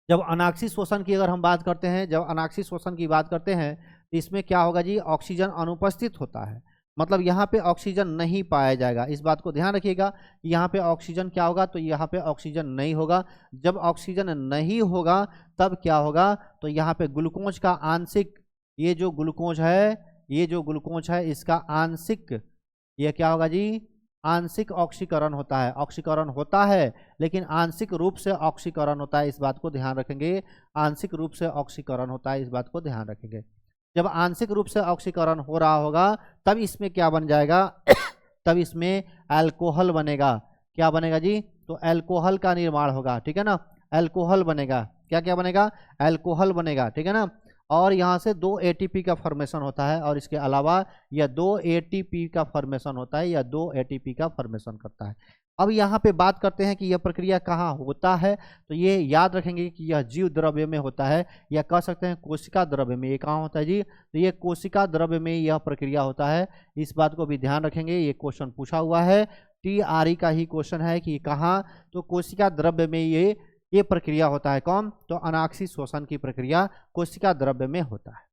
जब अनाक्सी श्वसन की अगर हम बात करते हैं, जब अनाक्सी श्वसन की बात करते हैं तो इसमें क्या होगा जी, ऑक्सीजन अनुपस्थित होता है, मतलब यहाँ पे ऑक्सीजन नहीं पाया जाएगा। इस बात को ध्यान रखिएगा, यहाँ पे ऑक्सीजन क्या होगा, तो यहाँ पे ऑक्सीजन नहीं होगा। जब ऑक्सीजन नहीं होगा तब क्या होगा, तो यहाँ पे ग्लूकोज का आंशिक, ये जो ग्लूकोज है इसका आंशिक, ये क्या होगा जी, आंशिक ऑक्सीकरण होता है। ऑक्सीकरण होता है लेकिन आंशिक रूप से ऑक्सीकरण होता है। इस बात को ध्यान रखेंगे, आंशिक रूप से ऑक्सीकरण होता है। इस बात को ध्यान रखेंगे। जब आंशिक रूप से ऑक्सीकरण हो रहा होगा तब इसमें क्या बन जाएगा तब इसमें अल्कोहल बनेगा। क्या बनेगा जी, तो अल्कोहल का निर्माण होगा, ठीक है ना। अल्कोहल बनेगा, क्या क्या बनेगा, अल्कोहल बनेगा, ठीक है ना। और यहाँ से 2 ATP का फॉर्मेशन होता है, और इसके अलावा यह 2 ATP का फॉर्मेशन होता है, या 2 ATP का फॉर्मेशन करता है। अब यहाँ पे बात करते हैं कि यह प्रक्रिया कहाँ होता है, तो ये याद रखेंगे कि यह जीव द्रव्य में होता है, या कह सकते हैं कोशिका द्रव्य में। ये कहाँ होता है जी, तो ये कोशिका द्रव्य में यह प्रक्रिया होता है। इस बात को भी ध्यान रखेंगे, ये क्वेश्चन पूछा हुआ है, TRE का ही क्वेश्चन है कि कहाँ, तो कोशिका द्रव्य में ये प्रक्रिया होता है। कौन, तो अनाक्षी श्वसन की प्रक्रिया कोशिका द्रव्य में होता है।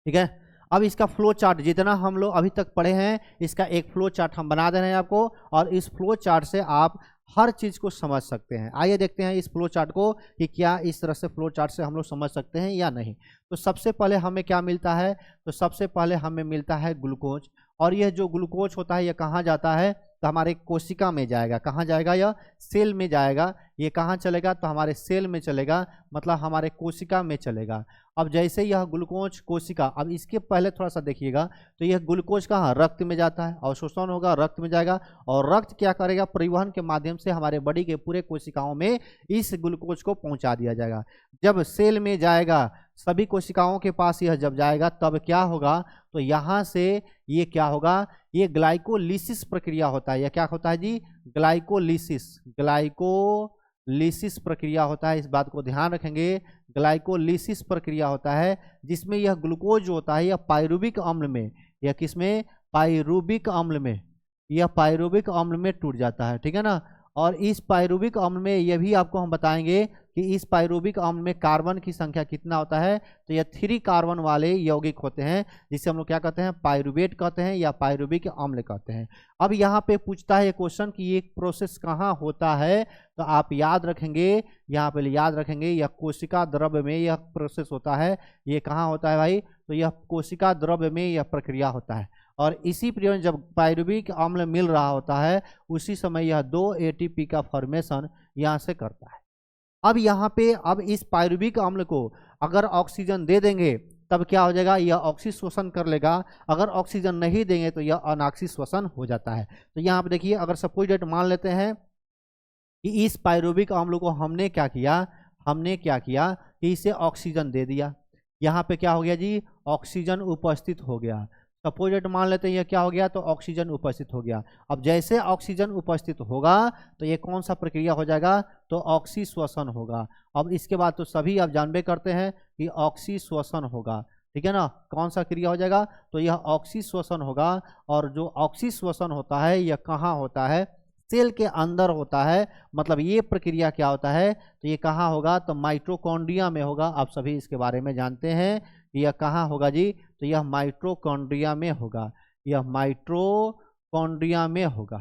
ठीक है, अब इसका फ्लो चार्ट जितना हम लोग अभी तक पढ़े हैं, इसका एक फ्लो चार्ट हम बना दे रहे हैं आपको, और इस फ्लो चार्ट से आप हर चीज को समझ सकते हैं। आइए देखते हैं इस फ्लो चार्ट को कि क्या इस तरह से फ्लो चार्ट से हम लोग समझ सकते हैं या नहीं। तो सबसे पहले हमें क्या मिलता है, तो सबसे पहले हमें मिलता है ग्लूकोज, और यह जो ग्लूकोज होता है यह कहाँ जाता है, तो हमारे कोशिका में जाएगा। कहाँ जाएगा, यह सेल में जाएगा। ये कहाँ चलेगा, तो हमारे सेल में चलेगा, मतलब हमारे कोशिका में चलेगा। अब जैसे यह ग्लूकोज कोशिका, अब इसके पहले थोड़ा सा देखिएगा, तो यह ग्लूकोज कहाँ, रक्त में जाता है, अवशोषण होगा, रक्त में जाएगा, और रक्त क्या करेगा, परिवहन के माध्यम से हमारे बॉडी के पूरे कोशिकाओं में इस ग्लूकोज को पहुंचा दिया जाएगा। जब सेल में जाएगा, सभी कोशिकाओं के पास यह जब जाएगा, तब क्या होगा, तो यहाँ से ये क्या होगा, ये ग्लाइकोलिसिस प्रक्रिया होता है। यह क्या होता है जी, ग्लाइकोलिसिस प्रक्रिया होता है। इस बात को ध्यान रखेंगे, ग्लाइकोलिसिस प्रक्रिया होता है, जिसमें यह ग्लूकोज होता है, यह पायरुविक अम्ल में, यह किसमें, पायरुविक अम्ल में, यह पायरुविक अम्ल में टूट जाता है। ठीक है ना, और इस पायरुविक अम्ल में यह भी आपको हम बताएंगे कि इस पायरुविक अम्ल में कार्बन की संख्या कितना होता है, तो यह 3 कार्बन वाले यौगिक होते हैं, जिसे हम लोग क्या कहते हैं, पायरुवेट कहते हैं, या पायरुविक अम्ल कहते हैं। अब यहाँ पे पूछता है ये क्वेश्चन कि ये प्रोसेस कहाँ होता है, तो आप याद रखेंगे, यहाँ पे याद रखेंगे, यह कोशिका द्रव्य में यह प्रोसेस होता है। ये कहाँ होता है भाई, तो यह कोशिका द्रव्य में यह प्रक्रिया होता है। और इसी पीरियड जब पायरुविक अम्ल मिल रहा होता है, उसी समय यह 2 ATP का फॉर्मेशन यहाँ से करता है। अब यहाँ पे, अब इस पायरुविक अम्ल को अगर ऑक्सीजन दे देंगे, तब क्या हो जाएगा, यह ऑक्सी श्वसन कर लेगा। अगर ऑक्सीजन नहीं देंगे तो यह अनाक्षी श्वसन हो जाता है। तो यहाँ पे देखिए, अगर सपोज डेट मान लेते हैं कि इस पायरुविक अम्ल को हमने क्या किया कि इसे ऑक्सीजन दे दिया। यहाँ पे क्या हो गया जी, ऑक्सीजन उपस्थित हो गया। सपोज डेट मान लेते हैं यह क्या हो गया, तो ऑक्सीजन उपस्थित हो गया। अब जैसे ऑक्सीजन उपस्थित होगा तो ये कौन सा प्रक्रिया हो जाएगा, तो ऑक्सी श्वसन होगा। अब इसके बाद तो सभी आप जानबे करते हैं कि ऑक्सी श्वसन होगा। ठीक है ना, कौन सा क्रिया हो जाएगा, तो यह ऑक्सी श्वसन होगा। और जो ऑक्सी श्वसन होता है यह कहाँ होता है, सेल के अंदर होता है। मतलब ये प्रक्रिया क्या होता है, तो ये कहाँ होगा, तो माइटोकॉन्ड्रिया में होगा। आप सभी इसके बारे में जानते हैं कि यह कहाँ होगा जी, तो यह माइटोकॉन्ड्रिया में होगा, यह माइटोकॉन्ड्रिया में होगा।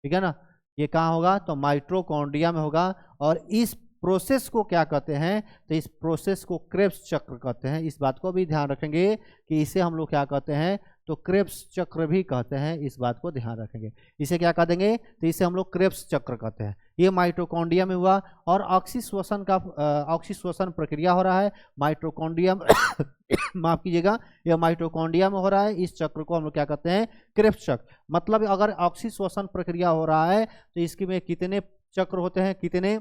ठीक है ना, ये कहाँ होगा, तो माइटोकॉन्ड्रिया में होगा। और इस प्रोसेस को क्या कहते हैं, तो इस प्रोसेस को क्रेब्स चक्र कहते हैं। इस बात को भी ध्यान रखेंगे कि इसे हम लोग क्या कहते हैं, तो क्रेब्स चक्र भी कहते हैं। इस बात को ध्यान रखेंगे, इसे क्या कह देंगे, तो इसे हम लोग क्रेब्स चक्र कहते हैं। ये माइटोकॉन्ड्रिया में हुआ, और ऑक्सी श्वसन प्रक्रिया हो रहा है माइटोकॉन्ड्रिया माफ कीजिएगा, यह माइटोकॉन्ड्रिया में हो रहा है। इस चक्र को हम लोग क्या कहते हैं, क्रेब्स चक्र। मतलब अगर ऑक्सी श्वसन प्रक्रिया हो रहा है तो इसके में कितने चक्र होते हैं, कितने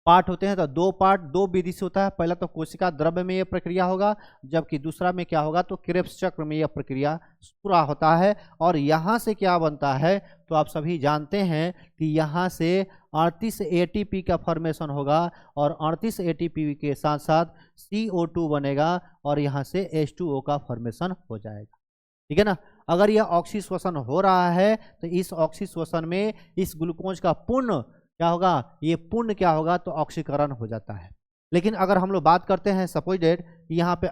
पार्ट होते हैं, तो 2 पार्ट 2 विधि से होता है। पहला तो कोशिका द्रव्य में यह प्रक्रिया होगा, जबकि दूसरा में क्या होगा, तो क्रेब्स चक्र में यह प्रक्रिया पूरा होता है। और यहाँ से क्या बनता है, तो आप सभी जानते हैं कि यहाँ से 38 ATP का फॉर्मेशन होगा, और 38 ATP के साथ साथ CO2 बनेगा, और यहाँ से H2O का फॉर्मेशन हो जाएगा। ठीक है ना, अगर यह ऑक्सी श्वसन हो रहा है तो इस ऑक्सी श्वसन में इस ग्लूकोज का पूर्ण क्या होगा, ये पूर्ण क्या होगा, तो ऑक्सीकरण हो जाता है। लेकिन अगर हम लोग बात करते हैं सपोज डेट यहाँ पे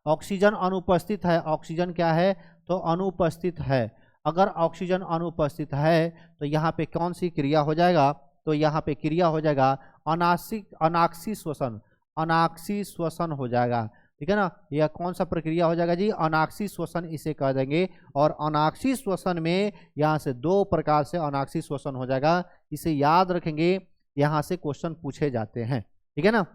ऑक्सीजन अनुपस्थित है, ऑक्सीजन क्या है, तो अनुपस्थित है। अगर ऑक्सीजन अनुपस्थित है तो यहाँ पे कौन सी क्रिया हो जाएगा, तो यहाँ पे क्रिया हो जाएगा अनाक्षी श्वसन हो जाएगा। ठीक है ना, यह कौन सा प्रक्रिया हो जाएगा जी, अनाक्षी श्वसन इसे कह देंगे। और अनाक्षी श्वसन में यहाँ से 2 प्रकार से अनाक्षी श्वसन हो जाएगा। इसे याद रखेंगे, यहाँ से क्वेश्चन पूछे जाते हैं। ठीक है ना,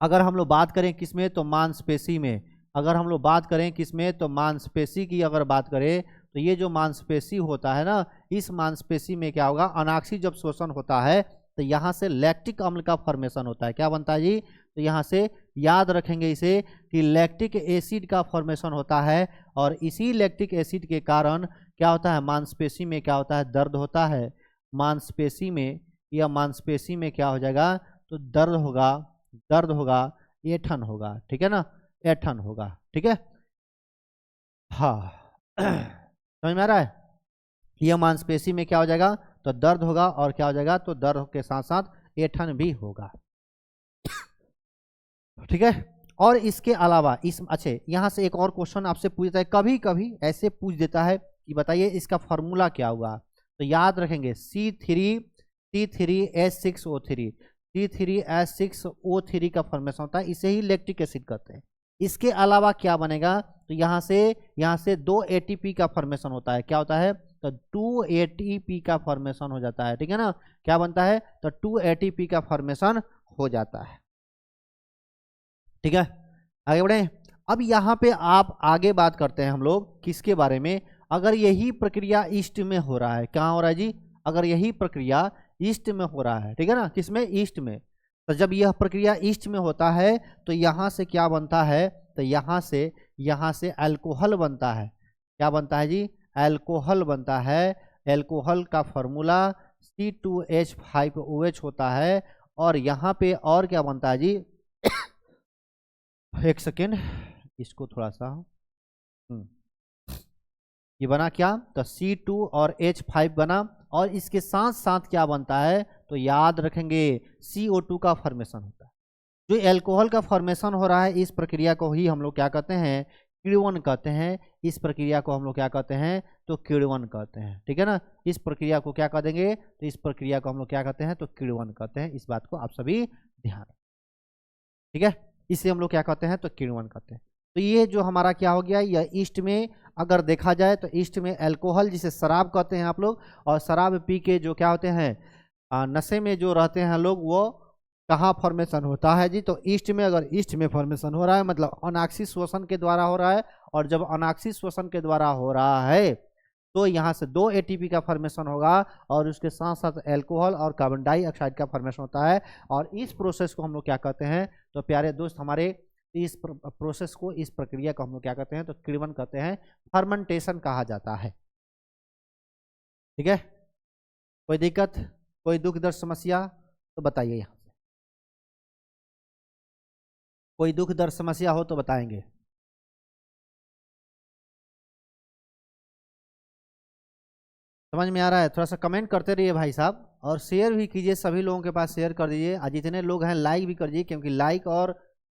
अगर हम लोग बात करें किसमें, तो मांसपेशी में। अगर हम लोग बात करें किसमें, तो मांसपेशी की अगर बात करें तो ये जो मांसपेशी होता है ना, इस मांसपेशी में क्या होगा, अनाक्षी जब श्वसन होता है तो यहाँ से लैक्टिक अम्ल का फॉर्मेशन होता है। क्या बनता है जी? तो यहाँ से याद रखेंगे इसे कि लैक्टिक एसिड का फॉर्मेशन होता है, और इसी लैक्टिक एसिड के कारण क्या होता है, मांसपेशी में क्या होता है, दर्द होता है। मांसपेशी में या मांसपेशी में क्या हो जाएगा, तो दर्द होगा, दर्द होगा, ऐंठन होगा, ठीक है ना, ऐंठन होगा, ठीक है। हाँ समझ में आ रहा है? यह मांसपेशी में क्या हो जाएगा, तो दर्द होगा, और क्या हो जाएगा, तो दर्द के साथ साथ ऐंठन भी होगा, ठीक है। और इसके अलावा इस अच्छे यहाँ से एक और क्वेश्चन आपसे पूछता है, कभी कभी ऐसे पूछ देता है कि बताइए इसका फॉर्मूला क्या हुआ। तो याद रखेंगे C3H6O3, C3H6O3 का फॉर्मेशन होता है, इसे ही लैक्टिक एसिड कहते हैं। इसके अलावा क्या बनेगा, तो यहाँ से 2 ATP का फॉर्मेशन होता है। क्या होता है, तो 2 ATP का फॉर्मेशन हो जाता है, ठीक है ना। क्या बनता है, तो 2 ATP का फॉर्मेशन हो जाता है, ठीक है। आगे बढ़े। अब यहाँ पे आप आगे बात करते हैं हम लोग किसके बारे में, अगर यही प्रक्रिया ईस्ट में हो रहा है, कहाँ हो रहा है जी, अगर यही प्रक्रिया ईस्ट में हो रहा है, ठीक है ना, किसमें, ईस्ट में। तो जब यह प्रक्रिया ईस्ट में होता है तो यहाँ से क्या बनता है, तो यहाँ से अल्कोहल बनता है। क्या बनता है जी, अल्कोहल बनता है। अल्कोहल का फॉर्मूला C2H5OH होता है। और यहाँ पे और क्या बनता है जी, एक सेकेंड, इसको थोड़ा सा ये बना क्या, तो C2 और H5 बना, और इसके साथ साथ क्या बनता है, तो याद रखेंगे CO2 का फॉर्मेशन होता है। जो एल्कोहल का फॉर्मेशन हो रहा है, इस प्रक्रिया को ही हम लोग क्या कहते हैं, किण्वन कहते हैं। इस प्रक्रिया को हम लोग क्या कहते हैं, तो किण्वन कहते हैं, ठीक है ना। इस प्रक्रिया को क्या कह देंगे, तो इस प्रक्रिया को हम लोग क्या कहते हैं, तो किण्वन कहते हैं। इस बात को आप सभी ध्यान, ठीक है, इसे हम लोग क्या कहते हैं, तो किण्वन कहते हैं। तो ये जो हमारा क्या हो गया, यह ईस्ट में अगर देखा जाए तो ईस्ट में अल्कोहल जिसे शराब कहते हैं आप लोग, और शराब पी के जो क्या होते हैं, नशे में जो रहते हैं लोग, वो कहाँ फॉर्मेशन होता है जी, तो ईस्ट में। अगर ईस्ट में फॉर्मेशन हो रहा है मतलब अनाक्षी श्वसन के द्वारा हो रहा है, और जब अनाक्षी श्वसन के द्वारा हो रहा है तो यहाँ से 2 ATP का फॉर्मेशन होगा, और उसके साथ साथ अल्कोहल और कार्बन डाइऑक्साइड का फॉर्मेशन होता है। और इस प्रोसेस को हम लोग क्या कहते हैं, तो प्यारे दोस्त हमारे, इस प्रोसेस को, इस प्रक्रिया को हम लोग क्या कहते हैं, तो किण्वन कहते हैं, फर्मेंटेशन कहा जाता है, ठीक है। कोई दिक्कत, कोई दुख दर्द समस्या तो बताइए, यहाँ से कोई दुख दर्द समस्या हो तो बताएंगे। समझ में आ रहा है, थोड़ा सा कमेंट करते रहिए भाई साहब, और शेयर भी कीजिए, सभी लोगों के पास शेयर कर दीजिए। आज जितने लोग हैं लाइक भी कर दीजिए, क्योंकि लाइक और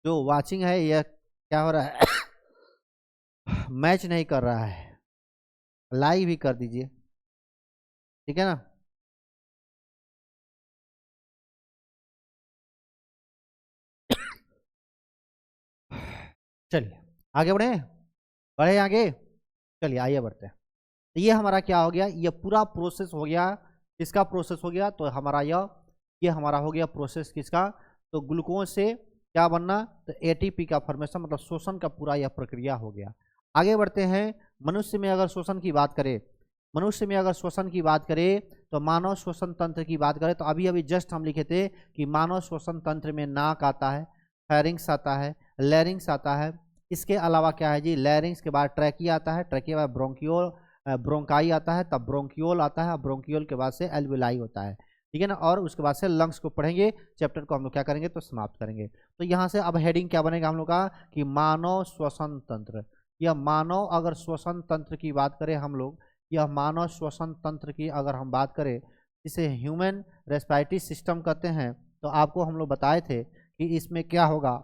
जो वाचिंग है यह क्या हो रहा है मैच नहीं कर रहा है। लाइक भी कर दीजिए, ठीक है ना। चलिए आगे बढ़े, बढ़े आगे, चलिए आइए बढ़ते हैं। तो ये हमारा क्या हो गया, ये पूरा प्रोसेस हो गया, किसका प्रोसेस हो गया, तो हमारा ये हमारा हो गया प्रोसेस किसका, तो ग्लूकोज से क्या बनना, तो ATP का फॉर्मेशन, मतलब शोषण का पूरा यह प्रक्रिया हो गया। आगे बढ़ते हैं। मनुष्य में अगर शोषण की बात करें, मनुष्य में अगर श्वसन की बात करें, तो मानव श्वसन तंत्र की बात करें, तो अभी अभी जस्ट हम लिखे थे कि मानव श्वसन तंत्र में नाक आता है, फेरिंग्स आता है, लैरिंग्स आता है। इसके अलावा क्या है जी, लैरिंग्स के बाद ट्रैकिया आता है, ट्रैकिया बाद ब्रोंकियोल, ब्रोंकाई आता है, तब ब्रोंकियोल आता है, ब्रोंकियोल के बाद से एल्विलाई होता है, ठीक है ना। और उसके बाद से लंग्स को पढ़ेंगे, चैप्टर को हम लोग क्या करेंगे, तो समाप्त करेंगे। तो यहाँ से अब हेडिंग क्या बनेगा हम लोग का, कि मानव श्वसन तंत्र। यह मानव अगर श्वसन तंत्र की बात करें हम लोग, यह मानव श्वसन तंत्र की अगर हम बात करें, जिसे ह्यूमन रेस्पिरेटरी सिस्टम कहते हैं, तो आपको हम लोग बताए थे कि इसमें क्या होगा,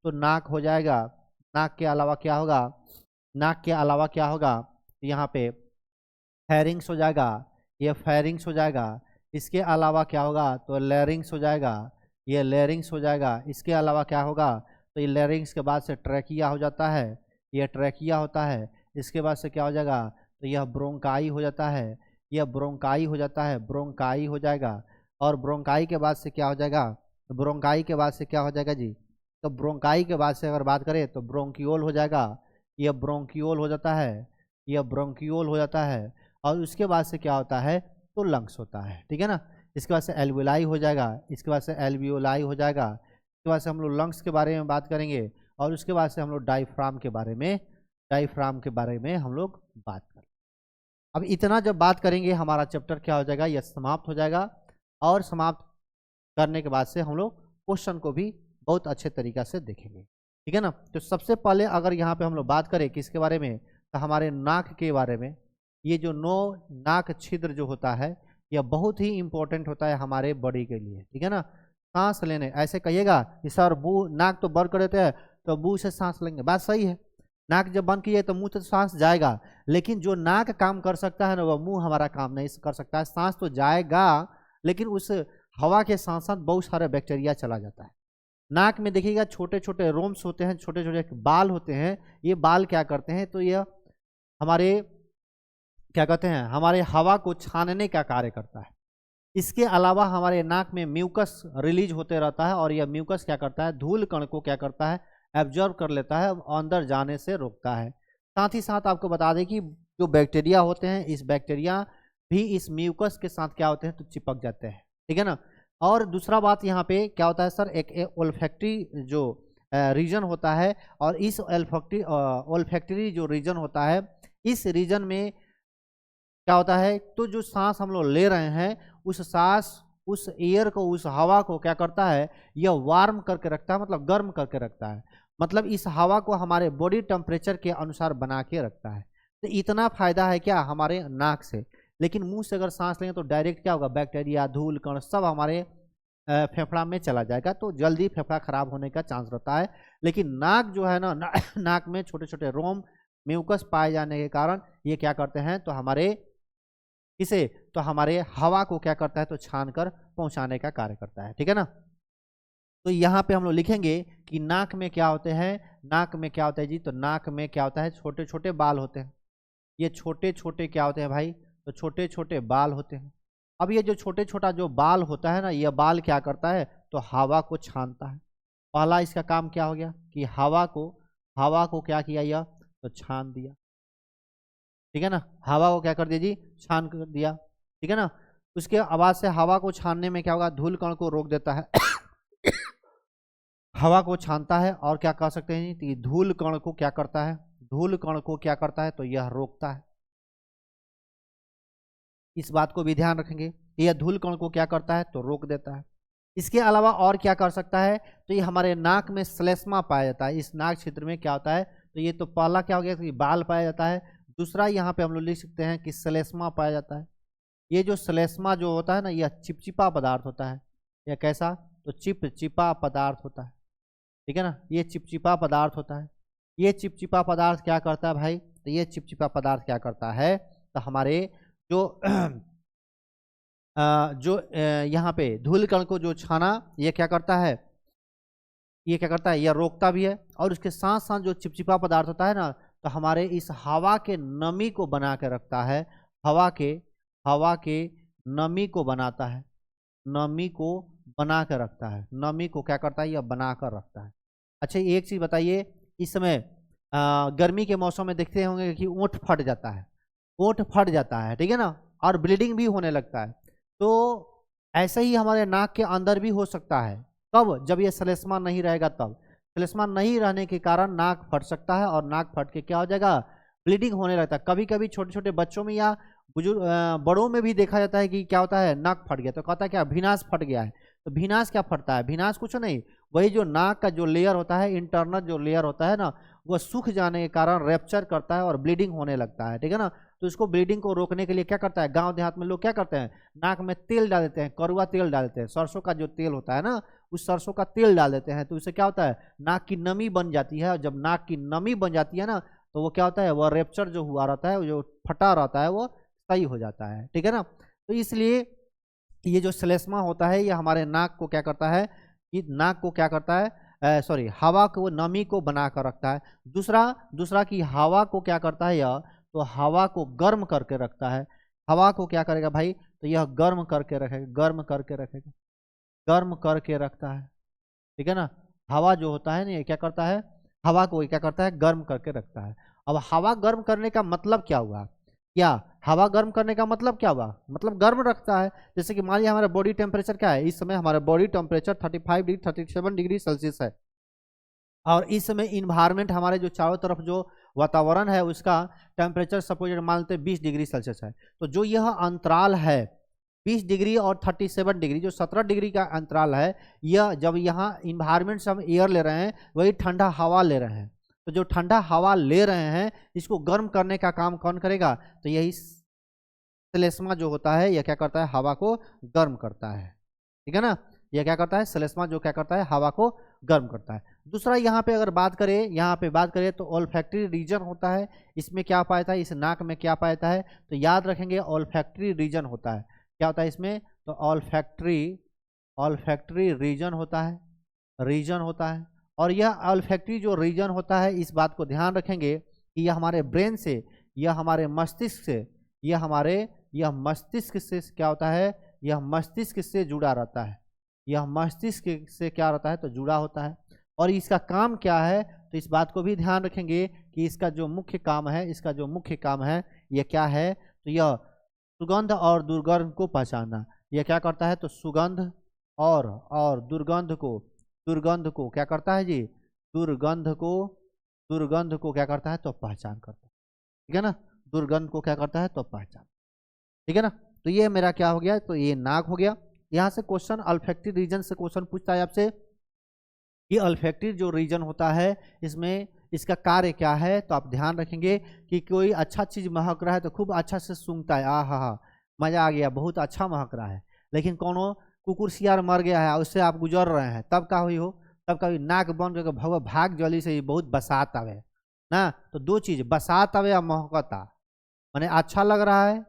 तो नाक हो जाएगा, नाक के अलावा क्या होगा, नाक के अलावा क्या होगा, यहाँ पे फेरिंग्स हो जाएगा, ये फेरिंग्स हो जाएगा। इसके अलावा क्या होगा, तो लैरिंग्स हो जाएगा, ये लैरिंग्स हो जाएगा। इसके अलावा क्या होगा, तो ये लैरिंग्स के बाद से ट्रैकिया हो जाता है, यह ट्रैकिया होता है। इसके बाद से क्या हो जाएगा, तो यह ब्रोंकाई हो जाता है, यह ब्रोंकाई हो जाता है, ब्रोंकाई हो जाएगा। और ब्रोंकाई के बाद से क्या हो जाएगा, तो ब्रोंकाई के बाद से क्या हो जाएगा जी, तो ब्रोंकाई के बाद से अगर बात करें तो ब्रोंकियोल हो जाएगा, यह ब्रोंकियोल हो जाता है, यह ब्रोंकियोल हो जाता है। और उसके बाद से क्या होता है, तो लंग्स होता है, ठीक है ना। इसके बाद से एल्वियोलाई हो जाएगा, इसके बाद से एल्वियोलाई हो जाएगा, इसके बाद से हम लोग लंग्स के बारे में बात करेंगे और उसके बाद से हम लोग डायफ्राम के बारे में हम लोग बात करेंगे। अब इतना जब बात करेंगे हमारा चैप्टर क्या हो जाएगा, यह समाप्त हो जाएगा। और समाप्त करने के बाद से हम लोग क्वेश्चन को भी बहुत अच्छे तरीका से देखेंगे, ठीक है ना। तो सबसे पहले अगर यहाँ पे हम लोग बात करें किसके बारे में, तो हमारे नाक के बारे में। ये जो 9 नाक छिद्र जो होता है यह बहुत ही इंपॉर्टेंट होता है हमारे बॉडी के लिए, ठीक है ना। सांस लेने, ऐसे कहिएगा कि सर मुंह नाक तो बंद कर देते हैं तो मुंह से सांस लेंगे, बात सही है। नाक जब बंद किए तो मुंह से सांस जाएगा, लेकिन जो नाक काम कर सकता है ना वह मुंह हमारा काम नहीं कर सकता है। सांस तो जाएगा लेकिन उस हवा के साथ साथ बहुत सारे बैक्टीरिया चला जाता है। नाक में देखिएगा छोटे छोटे रोम्स होते हैं, छोटे छोटे बाल होते हैं। ये बाल क्या करते हैं, तो यह हमारे क्या कहते हैं, हमारे हवा को छानने का कार्य करता है। इसके अलावा हमारे नाक में म्यूकस रिलीज होते रहता है और यह म्यूकस क्या करता है, धूल कण को क्या करता है, एब्जॉर्ब कर लेता है, अंदर जाने से रोकता है। साथ ही साथ आपको बता दें कि जो बैक्टीरिया होते हैं इस बैक्टीरिया भी इस म्यूकस के साथ क्या होते हैं, तो चिपक जाते हैं, ठीक है ना। और दूसरा बात यहाँ पे क्या होता है सर, एक ओल्फैक्टरी जो रीजन होता है और इस ओल्फैक्टरी जो रीजन होता है इस रीजन में क्या होता है, तो जो सांस हम लोग ले रहे हैं उस सांस उस एयर को उस हवा को क्या करता है, यह वार्म करके रखता है, मतलब गर्म करके रखता है। मतलब इस हवा को हमारे बॉडी टेम्परेचर के अनुसार बना के रखता है। तो इतना फायदा है क्या हमारे नाक से। लेकिन मुंह से अगर सांस लेंगे तो डायरेक्ट क्या होगा, बैक्टीरिया धूल कण सब हमारे फेफड़ा में चला जाएगा, तो जल्दी फेफड़ा खराब होने का चांस रहता है। लेकिन नाक जो है ना नाक में छोटे छोटे रोम म्यूकस पाए जाने के कारण ये क्या करते हैं, तो हमारे इसे तो हमारे हवा को क्या करता है, तो छान कर पहुंचाने का कार्य करता है, ठीक है ना। तो यहाँ पे हम लोग लिखेंगे कि नाक में क्या होते हैं, नाक में क्या होता है जी, तो नाक में क्या होता है, छोटे छोटे बाल होते हैं। ये छोटे छोटे क्या होते हैं भाई, तो छोटे छोटे बाल होते हैं। अब ये जो छोटे छोटा जो बाल होता है ना, यह बाल क्या करता है, तो हवा को छानता है। पहला इसका काम क्या हो गया कि हवा को क्या किया, यह तो छान दिया, ठीक है ना। हवा को क्या कर दिया जी, छान कर दिया, ठीक है ना। उसके आवाज से हवा को छानने में क्या होगा, धूल कण को रोक देता है हवा को छानता है और क्या कह सकते हैं जी, धूल कण को क्या करता है, धूल कण को क्या करता है, तो यह रोकता है। इस बात को भी ध्यान रखेंगे, यह धूल कण को क्या करता है, तो रोक देता है। इसके अलावा और क्या कर सकता है, तो ये हमारे नाक में श्लेष्मा पाया जाता है। इस नाक क्षेत्र में क्या होता है, तो ये तो पहला क्या हो गया कि बाल पाया जाता है। दूसरा यहाँ पे हम लोग लिख सकते हैं कि श्लेष्मा पाया जाता है। ये जो श्लेष्मा जो होता है ना, यह चिपचिपा पदार्थ होता है। यह कैसा, तो चिपचिपा पदार्थ होता है, ठीक है ना। ये चिपचिपा पदार्थ होता है। ये चिपचिपा पदार्थ क्या करता है भाई, तो ये चिपचिपा पदार्थ क्या करता है, तो हमारे जो यहाँ पे धूल कण को जो छाना ये क्या करता है, ये क्या करता है, यह रोकता भी है। और उसके साथ साथ जो चिपचिपा पदार्थ होता है ना, तो हमारे इस हवा के नमी को बना के रखता है। हवा के नमी को बनाता है, नमी को बना कर रखता है। नमी को क्या करता है, यह बना कर रखता है। अच्छा एक चीज बताइए, इस समय गर्मी के मौसम में देखते होंगे कि ओंठ फट जाता है, ओंठ फट जाता है, ठीक है ना, और ब्लीडिंग भी होने लगता है। तो ऐसे ही हमारे नाक के अंदर भी हो सकता है। कब, जब ये श्लेष्मा नहीं रहेगा तब। श्लेष्मा नहीं रहने के कारण नाक फट सकता है और नाक फट के क्या हो जाएगा, ब्लीडिंग होने लगता है। कभी कभी छोटे छोटे बच्चों में या बुजुर्ग बड़ों में भी देखा जाता है कि क्या होता है, नाक फट गया तो कहता है क्या, भीनास फट गया है। तो भीनास क्या फटता है, भीनास कुछ नहीं, वही जो नाक का जो लेयर होता है, इंटरनल जो लेयर होता है ना, वह सूख जाने के कारण रैप्चर करता है और ब्लीडिंग होने लगता है, ठीक है ना। तो इसको ब्लीडिंग को रोकने के लिए क्या करता है, गांव देहात में लोग क्या करते हैं, नाक में तेल डाल देते हैं, कड़वा तेल डाल देते हैं, सरसों का जो तेल होता है ना, उस सरसों का तेल डाल देते हैं। तो इससे क्या होता है, नाक की नमी बन जाती है। और जब नाक की नमी बन जाती है ना, तो वो क्या होता है, वह रैप्चर जो हुआ रहता है, जो फटा रहता है, वो सही हो जाता है, ठीक है ना। तो इसलिए ये जो श्लेष्मा होता है ये हमारे नाक को क्या करता है, कि नाक को क्या करता है, सॉरी हवा को नमी को बना कर रखता है। दूसरा कि हवा को क्या करता है यह, तो हवा को गर्म करके रखता है। हवा को क्या करेगा भाई, तो यह गर्म करके रखेगा, गर्म करके रखेगा, गर्म करके रखता है, ठीक है ना। हवा जो होता है ना ये क्या करता है, हवा को क्या करता है, गर्म करके रखता है। अब हवा गर्म करने का मतलब क्या हुआ, क्या हवा गर्म करने का मतलब क्या हुआ, मतलब गर्म रखता है। जैसे कि मान लिया हमारा बॉडी टेम्परेचर क्या है, इस समय हमारा body temperature 35 degree 37 degree Celsius है, और इस समय इन्वायरमेंट हमारे जो चारों तरफ जो वातावरण है उसका टेम्परेचर सपोज मान लेते हैं 20 डिग्री सेल्सियस है। तो जो यह अंतराल है 20 डिग्री और 37 डिग्री, जो 17 डिग्री का अंतराल है, यह जब यहाँ इन्वायरमेंट से हम एयर ले रहे हैं वही ठंडा हवा ले रहे हैं। तो जो ठंडा हवा ले रहे हैं इसको गर्म करने का काम कौन करेगा, तो यही श्लेष्मा जो होता है यह क्या करता है, हवा को गर्म करता है। ठीक है ना, यह क्या करता है, श्लेष्मा जो क्या करता है, हवा को गर्म करता है। दूसरा यहाँ पे अगर बात करें, यहाँ पे बात करें तो ऑल्फैक्टरी रीजन होता है। इसमें क्या पाया था, इस नाक में क्या पाया है, तो याद रखेंगे ऑल्फैक्टरी रीजन होता है। क्या होता है इसमें, तो ऑल्फैक्टरी रीजन होता है, रीजन होता है। और यह ऑल्फैक्टरी जो रीजन होता है, इस बात को ध्यान रखेंगे कि यह हमारे ब्रेन से, यह हमारे मस्तिष्क से, यह मस्तिष्क से क्या होता है, यह मस्तिष्क से जुड़ा रहता है, यह मस्तिष्क से क्या रहता है, तो जुड़ा होता है। और इसका काम क्या है, तो इस बात को भी ध्यान रखेंगे कि इसका जो मुख्य काम है, इसका जो मुख्य काम है यह क्या है, तो यह सुगंध और दुर्गंध को पहचानना। यह क्या करता है, तो सुगंध और दुर्गंध को क्या करता है जी, दुर्गंध को क्या करता है, तो पहचान करता है। ठीक है ना, दुर्गंध को क्या करता है, तो पहचान। ठीक है ना, तो ये मेरा क्या हो गया, तो ये नाक हो गया। यहाँ से क्वेश्चन अल्फैक्टरी रीजन से क्वेश्चन पूछता है आपसे, ये अल्फैक्टरी जो रीजन होता है इसमें इसका कार्य क्या है। तो आप ध्यान रखेंगे कि कोई अच्छा चीज महक रहा है तो खूब अच्छा से सूंघता है, आ हा मजा आ गया, बहुत अच्छा महक रहा है। लेकिन कोनो कुकुर सियार मर गया है, उससे आप गुजर रहे हैं, तब का हुई हो, तब का नाक बंद करके भाग जल्दी से, बहुत बसात आवे ना। तो दो चीज, बसात आवे या महकता, माने अच्छा लग रहा है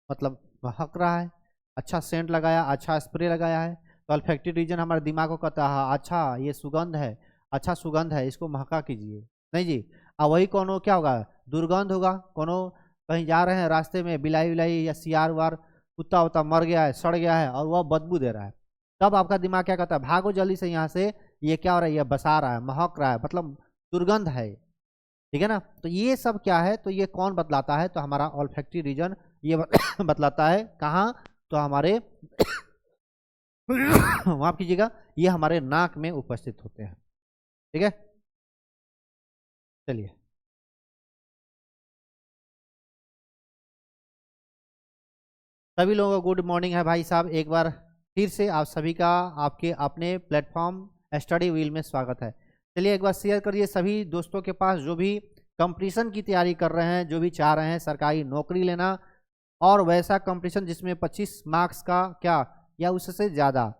मतलब महक रहा है, अच्छा सेंट लगाया, अच्छा स्प्रे लगाया है, तो अल्फैक्टरी रीजन हमारे दिमाग को कहता है अच्छा ये सुगंध है, अच्छा सुगंध है, इसको महका कीजिए। नहीं जी, अब वही कोनो क्या होगा, दुर्गंध होगा। कोनो कहीं जा रहे हैं रास्ते में, बिलाई विलाई या सियार वार कुत्ता उत्ता मर गया है, सड़ गया है और वह बदबू दे रहा है, तब आपका दिमाग क्या कहता है, भागो जल्दी से यहाँ से, ये क्या हो रहा है, ये बसा रहा है, महक रहा है, मतलब दुर्गंध है। ठीक है ना, तो ये सब क्या है, तो ये कौन बतलाता है, तो हमारा ऑल्फैक्टरी रीजन ये बतलाता है कहाँ, तो हमारे माफ कीजिएगा, ये हमारे नाक में उपस्थित होते हैं। ठीक है, चलिए सभी लोगों को गुड मॉर्निंग है भाई साहब, एक बार फिर से आप सभी का आपके अपने प्लेटफॉर्म स्टडी व्हील में स्वागत है। चलिए एक बार शेयर करिए सभी दोस्तों के पास जो भी कंपटीशन की तैयारी कर रहे हैं, जो भी चाह रहे हैं सरकारी नौकरी लेना, और वैसा कंपटीशन जिसमें 25 मार्क्स का क्या या उससे ज़्यादा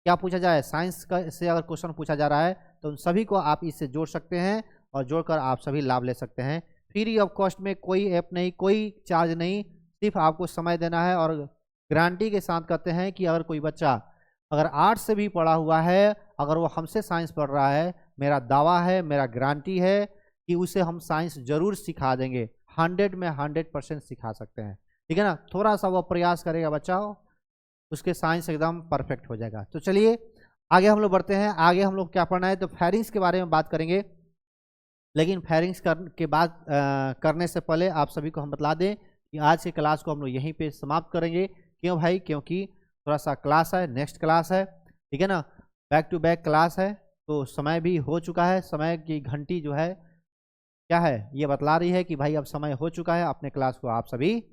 क्या पूछा जाए, साइंस का से अगर क्वेश्चन पूछा जा रहा है तो उन सभी को आप इससे जोड़ सकते हैं और जोड़कर आप सभी लाभ ले सकते हैं। फ्री ऑफ कॉस्ट में, कोई ऐप नहीं, कोई चार्ज नहीं, सिर्फ आपको समय देना है। और गारंटी के साथ कहते हैं कि अगर कोई बच्चा अगर आर्ट्स से भी पढ़ा हुआ है, अगर वो हमसे साइंस पढ़ रहा है, मेरा दावा है, मेरा गारंटी है कि उसे हम साइंस जरूर सिखा देंगे, 100 में 100% सिखा सकते हैं। ठीक है ना, थोड़ा सा वो प्रयास करेगा बच्चा, उसके साइंस एकदम परफेक्ट हो जाएगा। तो चलिए आगे हम लोग बढ़ते हैं। आगे हम लोग क्या पढ़ना है, तो फेरिंग्स के बारे में बात करेंगे। लेकिन फेरिंग्स के बाद करने से पहले आप सभी को हम बता दें कि आज की क्लास को हम लोग यहीं पे समाप्त करेंगे। क्यों भाई, क्योंकि थोड़ा सा क्लास है, नेक्स्ट क्लास है, ठीक है ना, बैक टू बैक क्लास है, तो समय भी हो चुका है। समय की घंटी जो है क्या है, ये बतला रही है कि भाई अब समय हो चुका है, अपने क्लास को आप सभी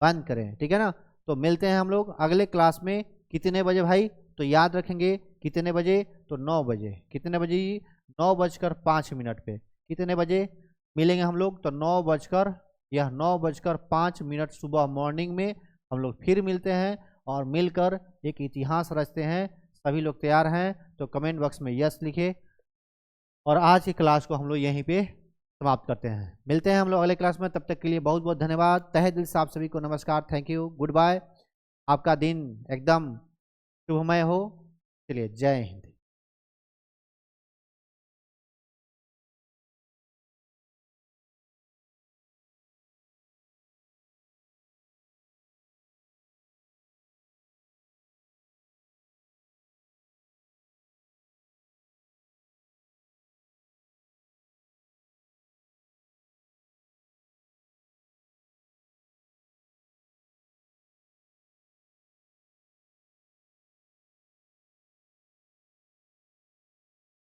बंद करें। ठीक है ना, तो मिलते हैं हम लोग अगले क्लास में कितने बजे भाई, तो याद रखेंगे कितने बजे, तो 9 बजे। कितने बजे, 9:05 पे। कितने बजे मिलेंगे हम लोग, तो 9:05 सुबह मॉर्निंग में हम लोग फिर मिलते हैं और मिलकर एक इतिहास रचते हैं। सभी लोग तैयार हैं तो कमेंट बॉक्स में यस लिखे, और आज की क्लास को हम लोग यहीं पे समाप्त करते हैं। मिलते हैं हम लोग अगले क्लास में, तब तक के लिए बहुत बहुत धन्यवाद, तहे दिल से आप सभी को नमस्कार, थैंक यू, गुड बाय। आपका दिन एकदम शुभमय हो। चलिए, जय हिंद।